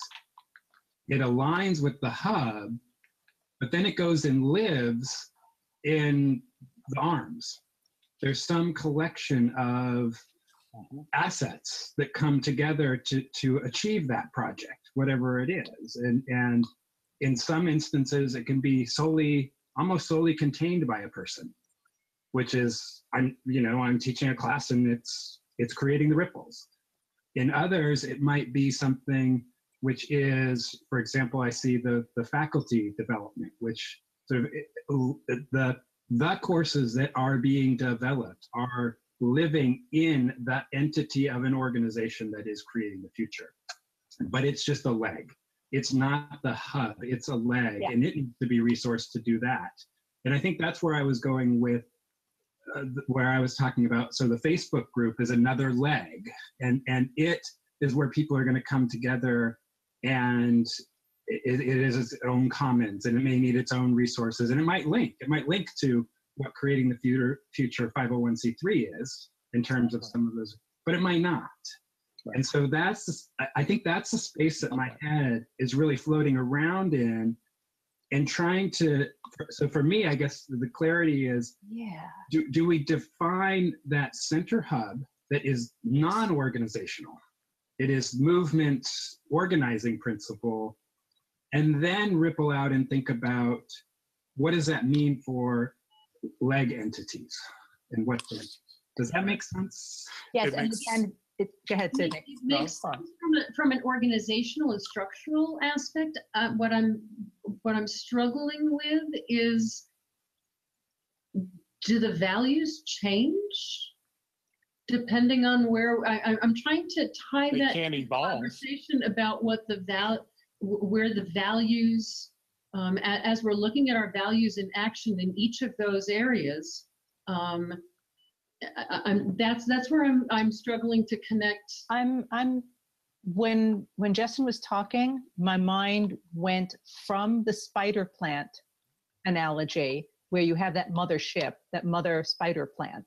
it aligns with the hub, but then it goes and lives in the arms. There's some collection of assets that come together to achieve that project, whatever it is. And in some instances, it can be almost solely contained by a person, which is, I'm teaching a class and it's creating the ripples. In others, it might be something which is, for example, I see the faculty development, which sort of the courses that are being developed are living in the entity of an organization that is creating the future. But it's just a leg. It's not the hub, it's a leg, and it needs to be resourced to do that. And I think that's where I was going with where I was talking about, so the Facebook group is another leg, and it is where people are going to come together, and it is its own commons, and it may need its own resources, and it might link to what creating the future 501c3 is in terms of some of those, but it might not. Right. And so I think that's the space that my head is really floating around in, and trying to, so for me, I guess the clarity is, Yeah. do we define that center hub that is non-organizational? It is movement organizing principle, and then ripple out and think about what does that mean for leg entities, and does that make sense? Yes, It makes- go ahead, Sydney. It makes sense from an organizational and structural aspect. What I'm struggling with is, do the values change depending on where I'm trying to tie They that can't evolve. conversation about what where the values, as we're looking at our values in action in each of those areas. That's where I'm struggling to connect. When Justin was talking, my mind went from the spider plant analogy, where you have that mother ship, that mother spider plant,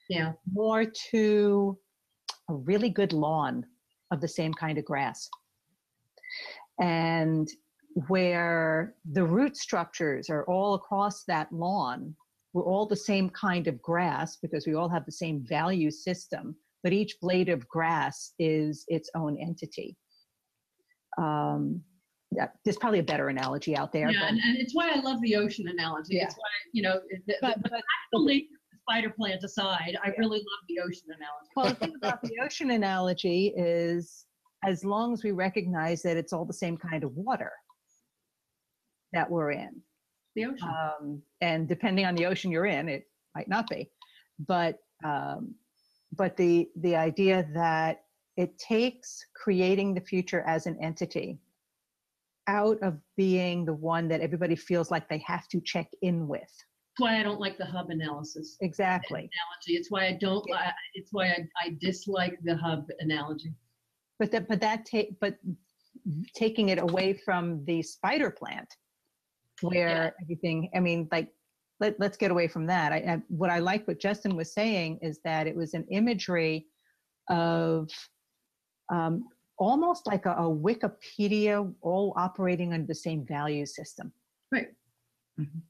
Yeah. more to a really good lawn of the same kind of grass. And where the root structures are all across that lawn, we're all the same kind of grass because we all have the same value system, but each blade of grass is its own entity. Yeah, there's probably a better analogy out there. Yeah, but, and it's why I love the ocean analogy. Yeah. It's why, but actually, spider plant aside, I really love the ocean analogy. well, the thing about the ocean analogy is, as long as we recognize that it's all the same kind of water that we're in, The ocean. and depending on the ocean you're in, it might not be, but the idea that it takes creating the future as an entity out of being the one that everybody feels like they have to check in with. That's why I don't like the hub analysis Exactly. analogy. It's why I don't. It's why I dislike the hub analogy. But taking it away from the spider plant, where everything, I mean, like, let's get away from that. What I like what Justin was saying is that it was an imagery of almost like a Wikipedia, all operating under the same value system. Right.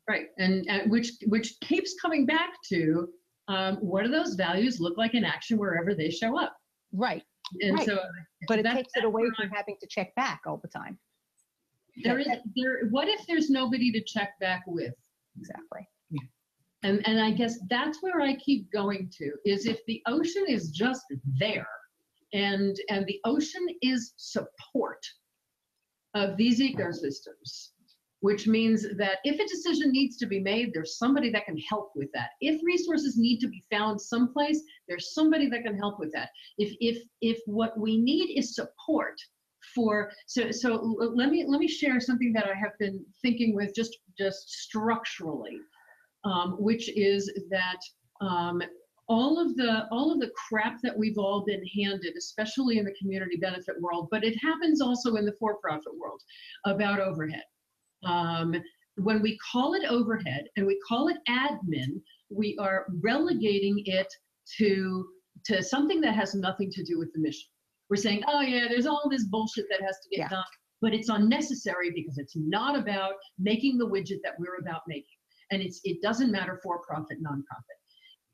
Right. And which keeps coming back to what do those values look like in action wherever they show up? Right. And Right. so, But it that's- takes it away from having to check back all the time. what if there's nobody to check back with? Exactly. And I guess that's where I keep going to, is if the ocean is just there and the ocean is support of these ecosystems, which means that if a decision needs to be made, there's somebody that can help with that. If resources need to be found someplace, there's somebody that can help with that. If what we need is support for, so let me share something that I have been thinking with just structurally, which is that all of the crap that we've all been handed, especially in the community benefit world, but it happens also in the for-profit world, about overhead. When we call it overhead and we call it admin, we are relegating it to something that has nothing to do with the mission. We're saying, oh yeah, there's all this bullshit that has to get done, but it's unnecessary because it's not about making the widget that we're about making. And it doesn't matter for-profit, nonprofit.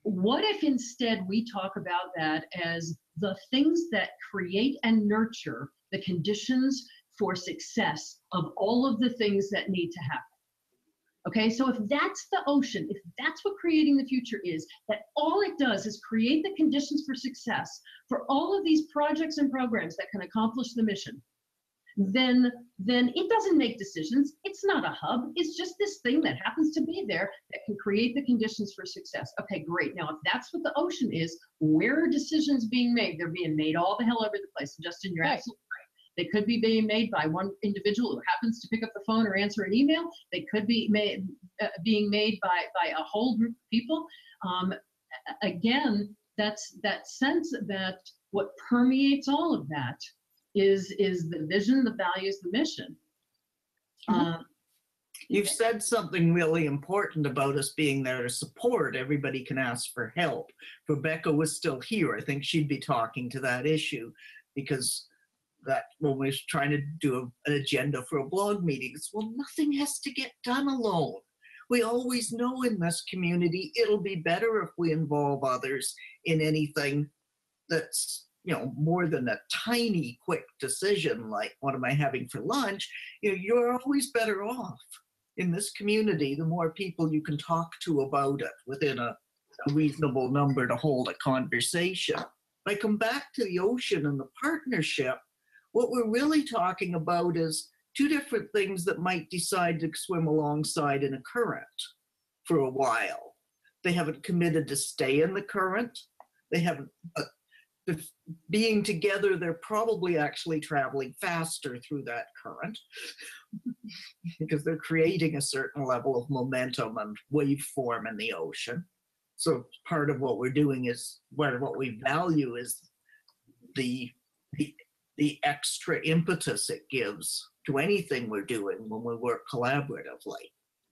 What if instead we talk about that as the things that create and nurture the conditions for success of all of the things that need to happen? Okay, so if that's the ocean, if that's what creating the future is, that all it does is create the conditions for success for all of these projects and programs that can accomplish the mission, then it doesn't make decisions. It's not a hub. It's just this thing that happens to be there that can create the conditions for success. Okay, great. Now, if that's what the ocean is, where are decisions being made? They're being made all the hell over the place. Justin, you're absolutely right. They could be being made by one individual who happens to pick up the phone or answer an email. They could be being made by a whole group of people. again, that's that sense that what permeates all of that is the vision, the values, the mission. You've said something really important about us being there to support. Everybody can ask for help. If Rebecca was still here, I think she'd be talking to that issue, because that when we're trying to do an agenda for a blog meeting, it's, well, nothing has to get done alone. We always know in this community, it'll be better if we involve others in anything that's, you know, more than a tiny quick decision like what am I having for lunch. You know, you're always better off in this community the more people you can talk to about it within a reasonable number to hold a conversation. If I come back to the ocean and the partnership, what we're really talking about is two different things that might decide to swim alongside in a current for a while. They haven't committed to stay in the current. They haven't, being together, they're probably actually traveling faster through that current because they're creating a certain level of momentum and waveform in the ocean. So part of what we're doing is, what we value is the extra impetus it gives to anything we're doing when we work collaboratively.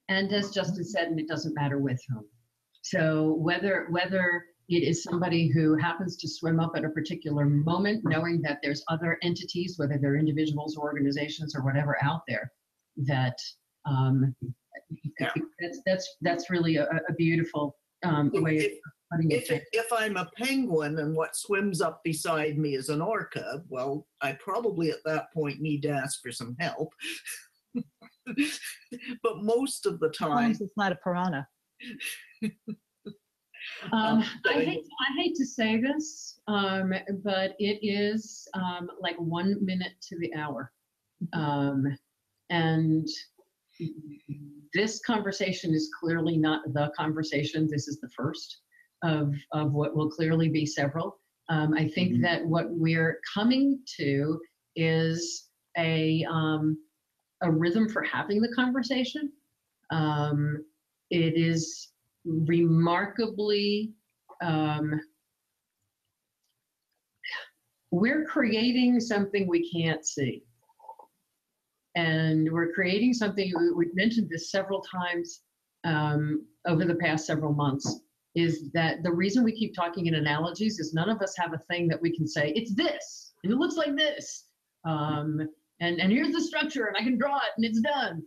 And as Justin said, and it doesn't matter with whom. So whether it is somebody who happens to swim up at a particular moment, knowing that there's other entities, whether they're individuals or organizations or whatever out there, that that's really a beautiful way of putting it. If I'm a penguin and what swims up beside me is an orca, well, I probably at that point need to ask for some help. But most of the time, it's not a piranha. I hate to say this, but it is like 1 minute to the hour. And this conversation is clearly not the conversation. This is the first of what will clearly be several. I think that what we're coming to is a rhythm for having the conversation. It is remarkably, we're creating something we can't see. And we're creating something, we've mentioned this several times over the past several months, is that the reason we keep talking in analogies is none of us have a thing that we can say, it's this, and it looks like this. And here's the structure, and I can draw it, and it's done.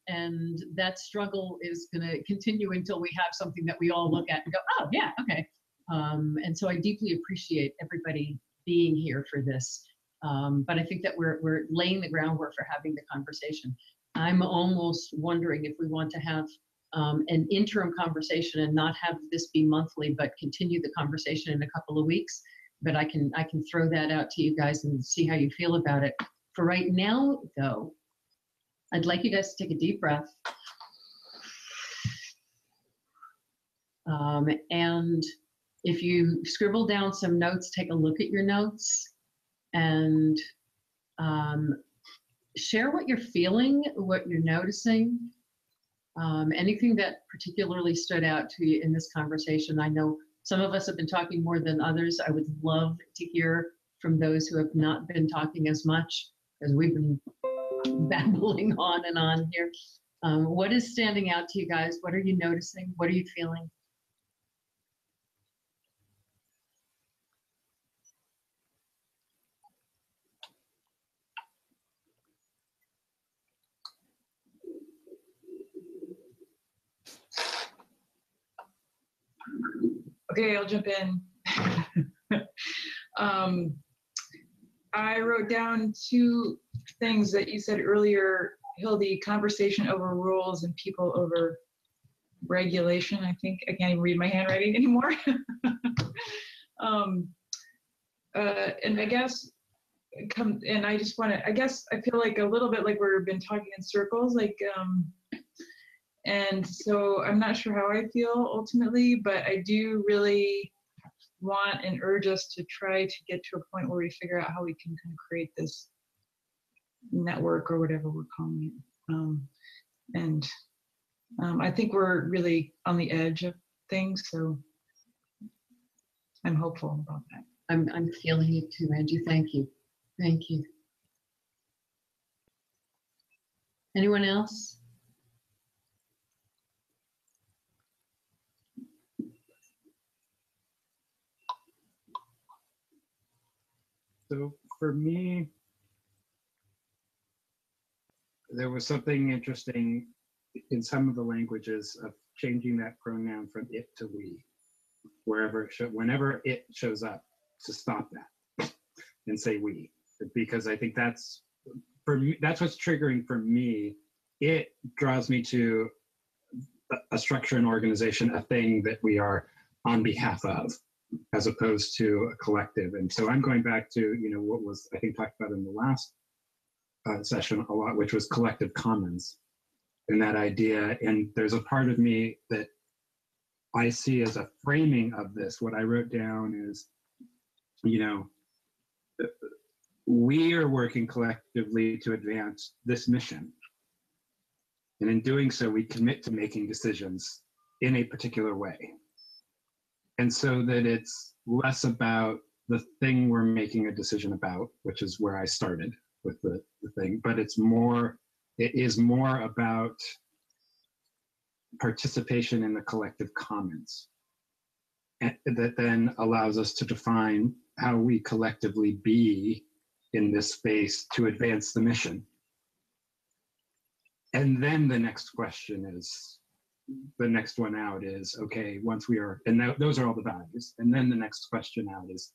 And that struggle is going to continue until we have something that we all look at and go, oh, yeah, okay. And so I deeply appreciate everybody being here for this. But I think that we're laying the groundwork for having the conversation. I'm almost wondering if we want to have an interim conversation and not have this be monthly, but continue the conversation in a couple of weeks. But I can throw that out to you guys and see how you feel about it. For right now, though, I'd like you guys to take a deep breath. And if you scribble down some notes, take a look at your notes and share what you're feeling, what you're noticing, anything that particularly stood out to you in this conversation. I know some of us have been talking more than others. I would love to hear from those who have not been talking as much, because we've been babbling on and on here. What is standing out to you guys? What are you noticing? What are you feeling? Okay, I'll jump in. I wrote down two things that you said earlier, Hildy: conversation over rules and people over regulation. I think I can't even read my handwriting anymore. And I guess, I just want to, I guess I feel like a little bit like we've been talking in circles, like, and so I'm not sure how I feel ultimately, but I do really want and urge us to try to get to a point where we figure out how we can kind of create this network or whatever we're calling it. I think we're really on the edge thing. So I'm hopeful about that. I'm feeling it too, Angie. Thank you. Thank you. Anyone else? So for me, there was something interesting in some of the languages of changing that pronoun from it to we, whenever it shows up, to stop that and say we, because I think that's, for me, that's what's triggering for me. It draws me to a structure, an organization, a thing that we are on behalf of, as opposed to a collective. And so I'm going back to, what was, I think, talked about in the last session a lot, which was collective commons, and that idea. And there's a part of me that I see as a framing of this. What I wrote down is, we are working collectively to advance this mission. And in doing so, we commit to making decisions in a particular way. And so that it's less about the thing we're making a decision about, which is where I started with the thing, but it is more about participation in the collective commons. And that then allows us to define how we collectively be in this space to advance the mission. And then the next question is, the next one out is, okay, once we are, and those are all the values. And then the next question out is,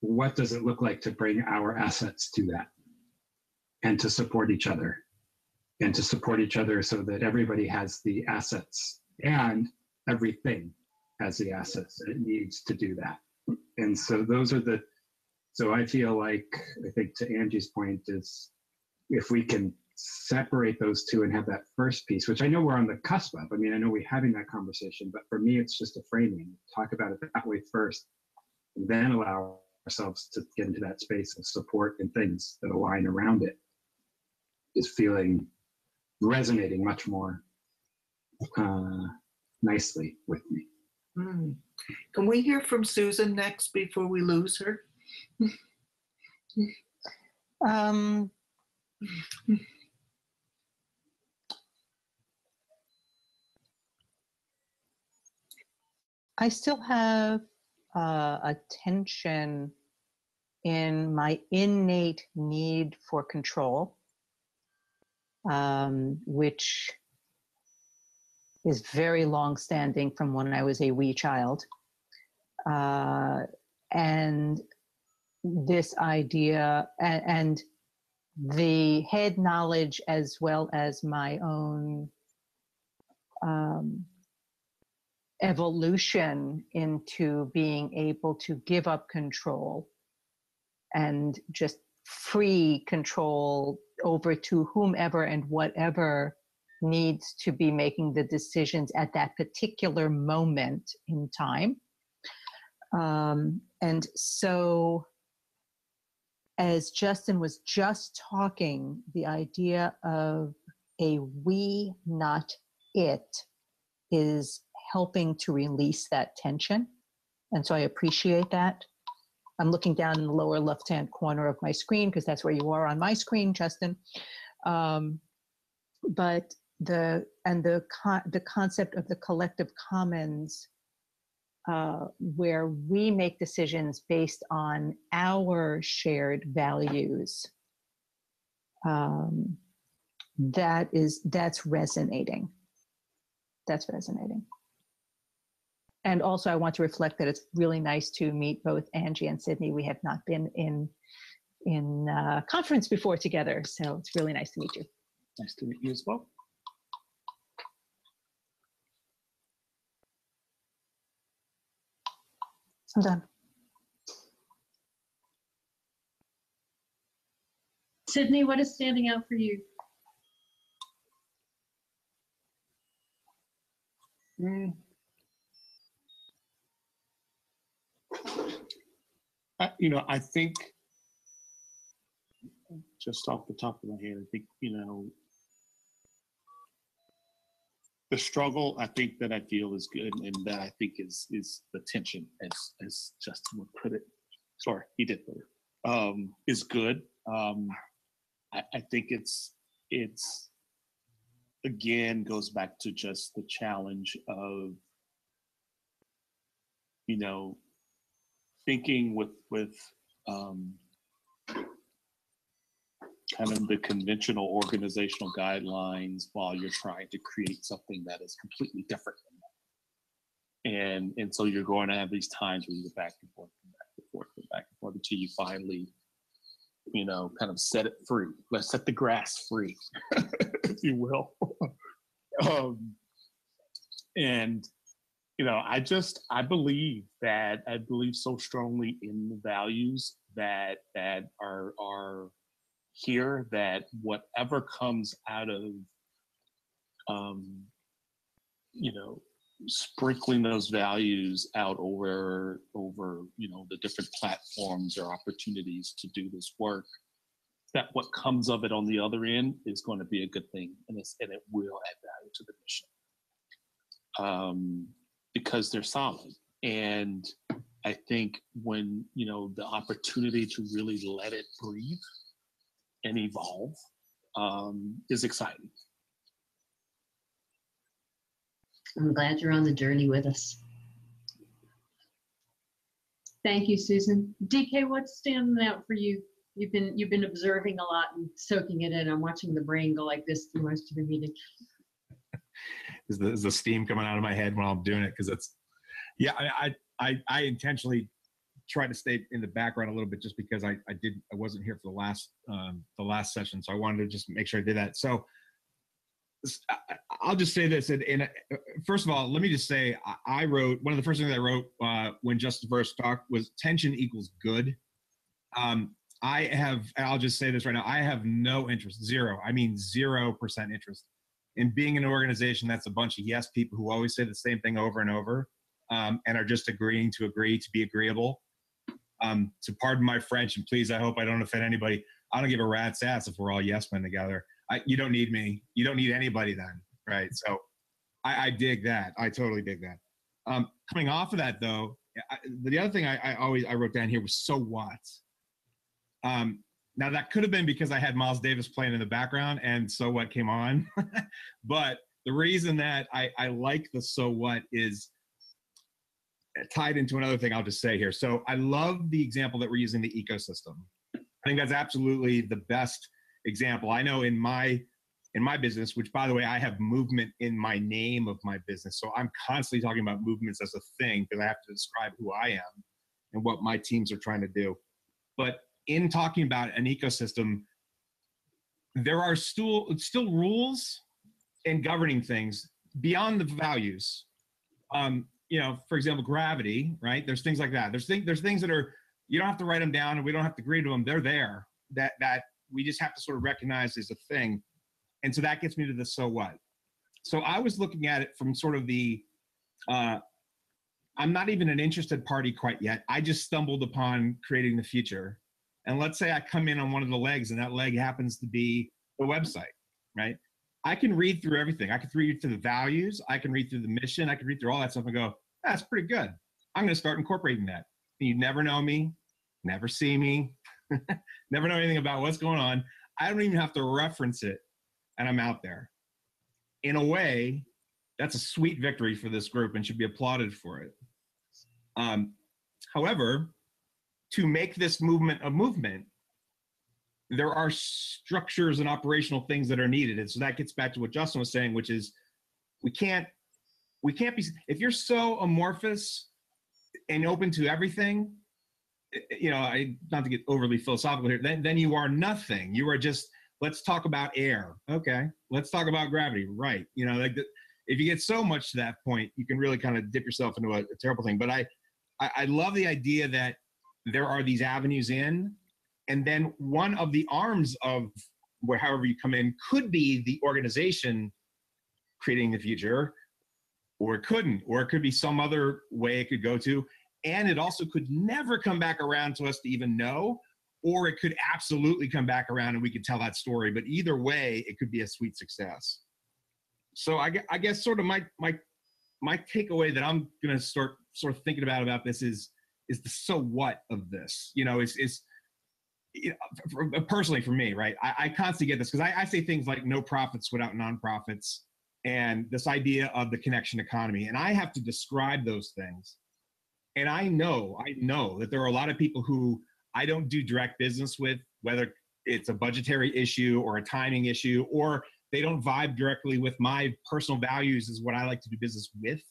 what does it look like to bring our assets to that and to support each other? And to support each other so that everybody has the assets and everything has the assets it needs to do that. And so so I feel like, I think to Angie's point is, if we can separate those two and have that first piece, which I know we're on the cusp of. I mean, I know we're having that conversation, but for me, it's just a framing. Talk about it that way first, and then allow ourselves to get into that space of support and things that align around it, is resonating much more nicely with me. Can we hear from Susan next before we lose her? I still have a tension in my innate need for control, which is very long-standing from when I was a wee child. And this idea and the head knowledge, as well as my own evolution into being able to give up control and just free control over to whomever and whatever needs to be making the decisions at that particular moment in time. And so, as Justin was just talking, the idea of a we, not it, is helping to release that tension. And so I appreciate that. I'm looking down in the lower left-hand corner of my screen because that's where you are on my screen, Justin. But the concept of the collective commons, where we make decisions based on our shared values, that's resonating. That's resonating. And also I want to reflect that it's really nice to meet both Angie and Sydney. We have not been in conference before together, so it's really nice to meet you. Nice to meet you as well. I'm done. Sydney, what is standing out for you? I think, just off the top of my head, I think, The struggle, I think that I feel is good, and that I think is the tension, as Justin would put it. Sorry, he did put it. Is good. I think it's again goes back to just the challenge of, you know, thinking with kind of the conventional organizational guidelines while you're trying to create something that is completely different than that. And so you're going to have these times where you go back and forth and back and forth and back and forth until you finally, you know, kind of set it free. Let's set the grass free, if you will. And you know, I believe so strongly in the values that are here, that whatever comes out of, you know, sprinkling those values out over, you know, the different platforms or opportunities to do this work, that what comes of it on the other end is going to be a good thing, and it will add value to the mission. Because they're solid. And I think when, you know, the opportunity to really let it breathe and evolve is exciting. I'm glad you're on the journey with us. Thank you, Susan. DK, what's standing out for you? You've been observing a lot and soaking it in. I'm watching the brain go like this through most of the meeting. Is the steam coming out of my head while I'm doing it? Because it's, yeah, I intentionally tried to stay in the background a little bit just because I wasn't here for the last session, so I wanted to just make sure I did that. So I'll just say this, and first of all, let me just say I wrote, one of the first things I wrote when Justin first talked was tension equals good. I'll just say this right now, I have no interest, zero, I mean 0% interest in being an organization that's a bunch of yes people who always say the same thing over and over, and are just agreeing to agree to be agreeable. To pardon my French, and please, I hope I don't offend anybody, I don't give a rat's ass if we're all yes men together. You don't need me. You don't need anybody then, right? So I dig that. I totally dig that. Coming off of that though, the other thing I wrote down here was so what? Now that could have been because I had Miles Davis playing in the background and So What came on. But the reason that I like the So What is tied into another thing I'll just say here. So I love the example that we're using, the ecosystem. I think that's absolutely the best example. I know in my business, which by the way, I have movement in my name of my business. So I'm constantly talking about movements as a thing because I have to describe who I am and what my teams are trying to do. But in talking about an ecosystem, there are still rules and governing things beyond the values. You know, for example, gravity, right? There's things like that. There's things that are, you don't have to write them down and we don't have to agree to them. They're there, that we just have to sort of recognize as a thing. And so that gets me to the so what. So I was looking at it from sort of the, I'm not even an interested party quite yet. I just stumbled upon creating the future. And let's say I come in on one of the legs and that leg happens to be the website, right? I can read through everything. I can read through the values. I can read through the mission. I can read through all that stuff and go, that's pretty good. I'm going to start incorporating that. You never know me, never see me, never know anything about what's going on. I don't even have to reference it, and I'm out there. In a way, that's a sweet victory for this group and should be applauded for it. However, to make this movement a movement, there are structures and operational things that are needed. And so that gets back to what Justin was saying, which is we can't be, if you're so amorphous and open to everything, you know, not to get overly philosophical here, then you are nothing. You are just, let's talk about air. Okay. Let's talk about gravity. Right. You know, like if you get so much to that point, you can really kind of dip yourself into a terrible thing. But I love the idea that there are these avenues in, and then one of the arms of where, however you come in, could be the organization creating the future, or it couldn't, or it could be some other way it could go to. And it also could never come back around to us to even know, or it could absolutely come back around and we could tell that story. But either way, it could be a sweet success. So I guess sort of my takeaway that I'm going to start sort of thinking about this is the so what of this, you know, is you know, personally for me, right? I constantly get this because I say things like no profits without nonprofits and this idea of the connection economy. And I have to describe those things. And I know that there are a lot of people who I don't do direct business with, whether it's a budgetary issue or a timing issue, or they don't vibe directly with my personal values is what I like to do business with,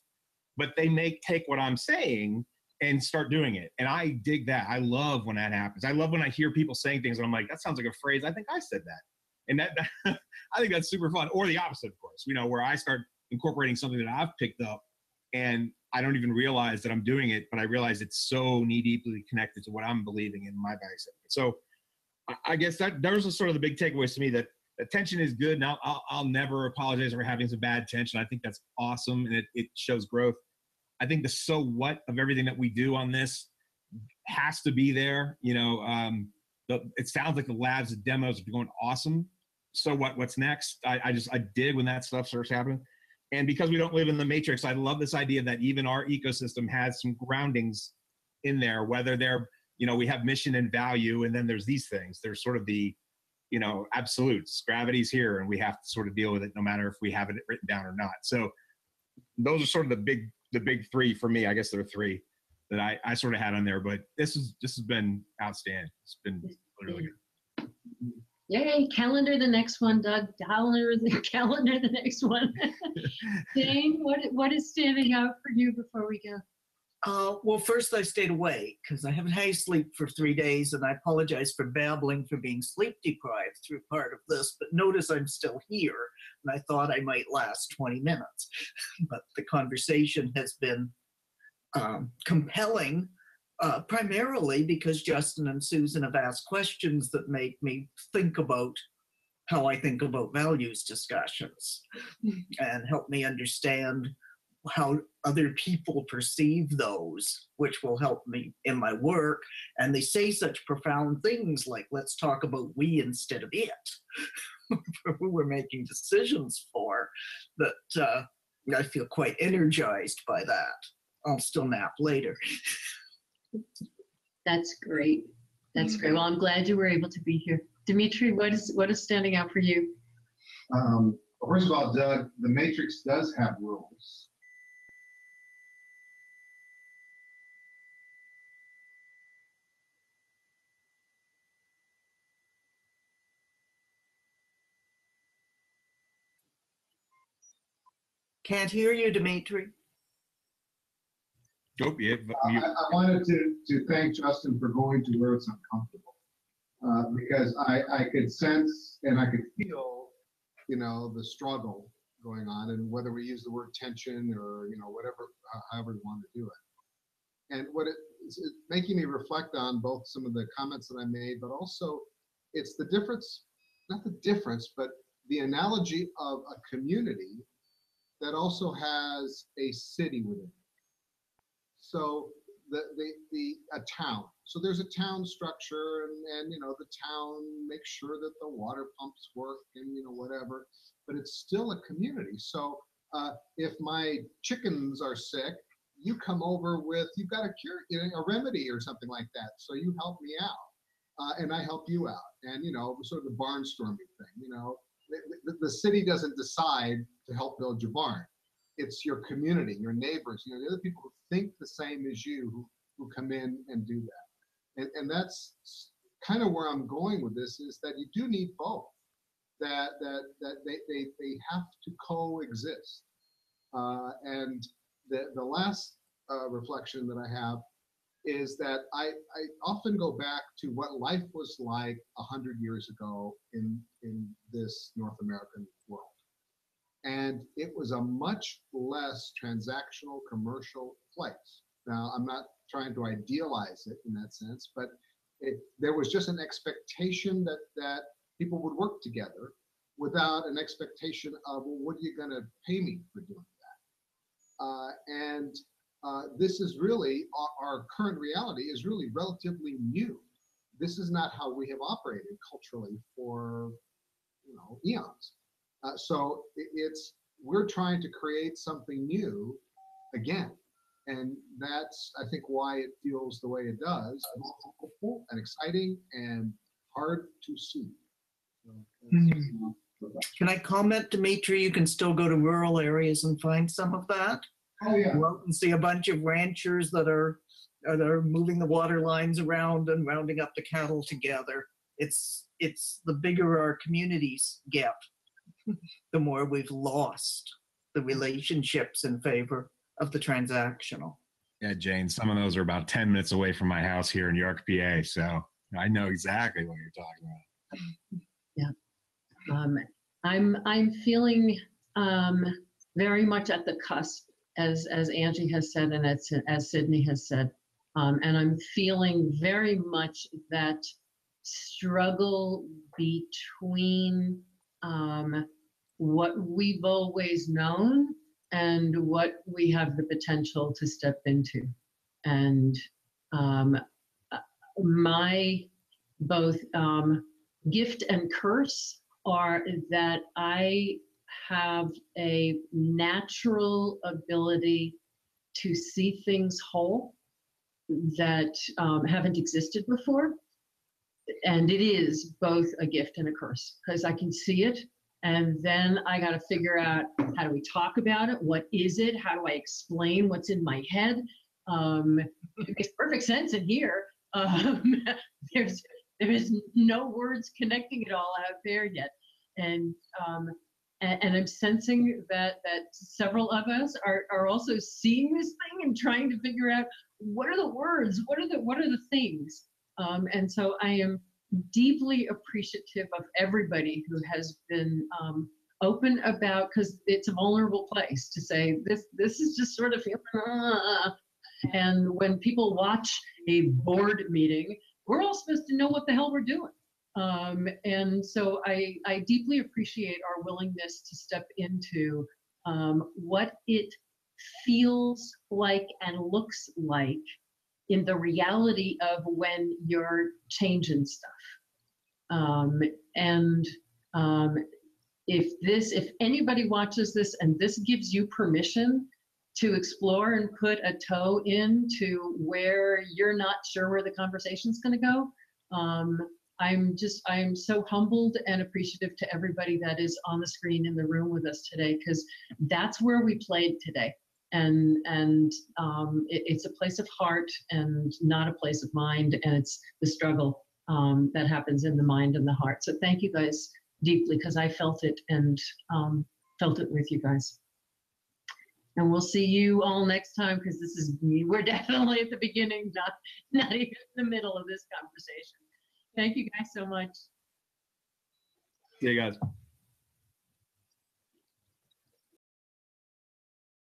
but they may take what I'm saying and start doing it. And I dig that. I love when that happens. I love when I hear people saying things and I'm like, that sounds like a phrase. I think I said that. And that I think that's super fun. Or the opposite, of course, you know, where I start incorporating something that I've picked up and I don't even realize that I'm doing it, but I realize it's so knee deeply connected to what I'm believing in my value system. So I guess that those are sort of the big takeaways to me, that attention is good. Now I'll never apologize for having some bad attention. I think that's awesome and it shows growth. I think the so what of everything that we do on this has to be there. You know, it sounds like the labs, the demos are going awesome. So what's next? I dig when that stuff starts happening. And because we don't live in the matrix, I love this idea that even our ecosystem has some groundings in there, whether they're, you know, we have mission and value, and then there's these things. There's sort of the, you know, absolutes. Gravity's here, and we have to sort of deal with it no matter if we have it written down or not. So those are sort of the big three for me. I guess there are three that I sort of had on there, but this has been outstanding. It's been really good. Yay, calendar the next one, Doug. Calendar the next one. Dane, what is standing out for you before we go? Well, first I stayed awake because I haven't had any sleep for 3 days, and I apologize for babbling for being sleep deprived through part of this, but notice I'm still here, and I thought I might last 20 minutes. But the conversation has been compelling, primarily because Justin and Susan have asked questions that make me think about how I think about values discussions and help me understand how other people perceive those, which will help me in my work. And they say such profound things like, let's talk about we instead of it, who we're making decisions for, that I feel quite energized by that. I'll still nap later. That's great. That's great. Well, I'm glad you were able to be here. Dimitri, what is standing out for you? First of all, Doug, the Matrix does have rules. Can't hear you, Dimitri. Oh, yeah, I wanted to thank Justin for going to where it's uncomfortable, because I could sense and I could feel, you know, the struggle going on, and whether we use the word tension or, you know, whatever, however we want to do it. And what it's making me reflect on both some of the comments that I made, but also it's the difference, not the difference, but the analogy of a community that also has a city within it. So a town. So there's a town structure, and you know, the town makes sure that the water pumps work and, you know, whatever, but it's still a community. So if my chickens are sick, you come over with, you've got a cure, you know, a remedy or something like that. So you help me out, and I help you out, and, you know, sort of the barnstorming thing. You know, the city doesn't decide to help build your barn. It's your community, your neighbors, you know, the other people who think the same as you who come in and do that. And that's kind of where I'm going with this, is that you do need both, that they have to coexist. And the last reflection that I have is that I often go back to what life was like 100 years ago in this North American world. And it was a much less transactional commercial place. Now, I'm not trying to idealize it in that sense, but there was just an expectation that people would work together without an expectation of, well, what are you going to pay me for doing that? This is really, our current reality is really relatively new. This is not how we have operated culturally for, you know, eons. So we're trying to create something new again. And that's, I think, why it feels the way it does, hopeful and exciting and hard to see. So Can I comment, Dimitri? You can still go to rural areas and find some of that. oh, yeah. Go out and see a bunch of ranchers that are moving the water lines around and rounding up the cattle together. It's the bigger our communities get, the more we've lost the relationships in favor of the transactional. Yeah, Jane, some of those are about 10 minutes away from my house here in York, PA. So I know exactly what you're talking about. I'm feeling very much at the cusp, as Angie has said, and as Sydney has said, and I'm feeling very much that struggle between what we've always known and what we have the potential to step into. And my both gift and curse are that I have a natural ability to see things whole that haven't existed before. And it is both a gift and a curse because I can see it. And then I got to figure out, how do we talk about it? What is it? How do I explain what's in my head? It makes perfect sense in here. There's no words connecting it all out there yet. And I'm sensing that several of us are also seeing this thing and trying to figure out, what are the words? What are the things? And so I am deeply appreciative of everybody who has been open about, because it's a vulnerable place to say this is just sort of feeling. And when people watch a board meeting, we're all supposed to know what the hell we're doing. And so I deeply appreciate our willingness to step into what it feels like and looks like in the reality of when you're changing stuff. If anybody watches this and this gives you permission to explore and put a toe into where you're not sure where the conversation's going to go, I am so humbled and appreciative to everybody that is on the screen in the room with us today, because that's where we played today. And it's a place of heart and not a place of mind, and it's the struggle that happens in the mind and the heart. So thank you guys deeply, because I felt it and felt it with you guys. And we'll see you all next time, because we're definitely at the beginning, not even the middle of this conversation. Thank you guys so much. See you guys.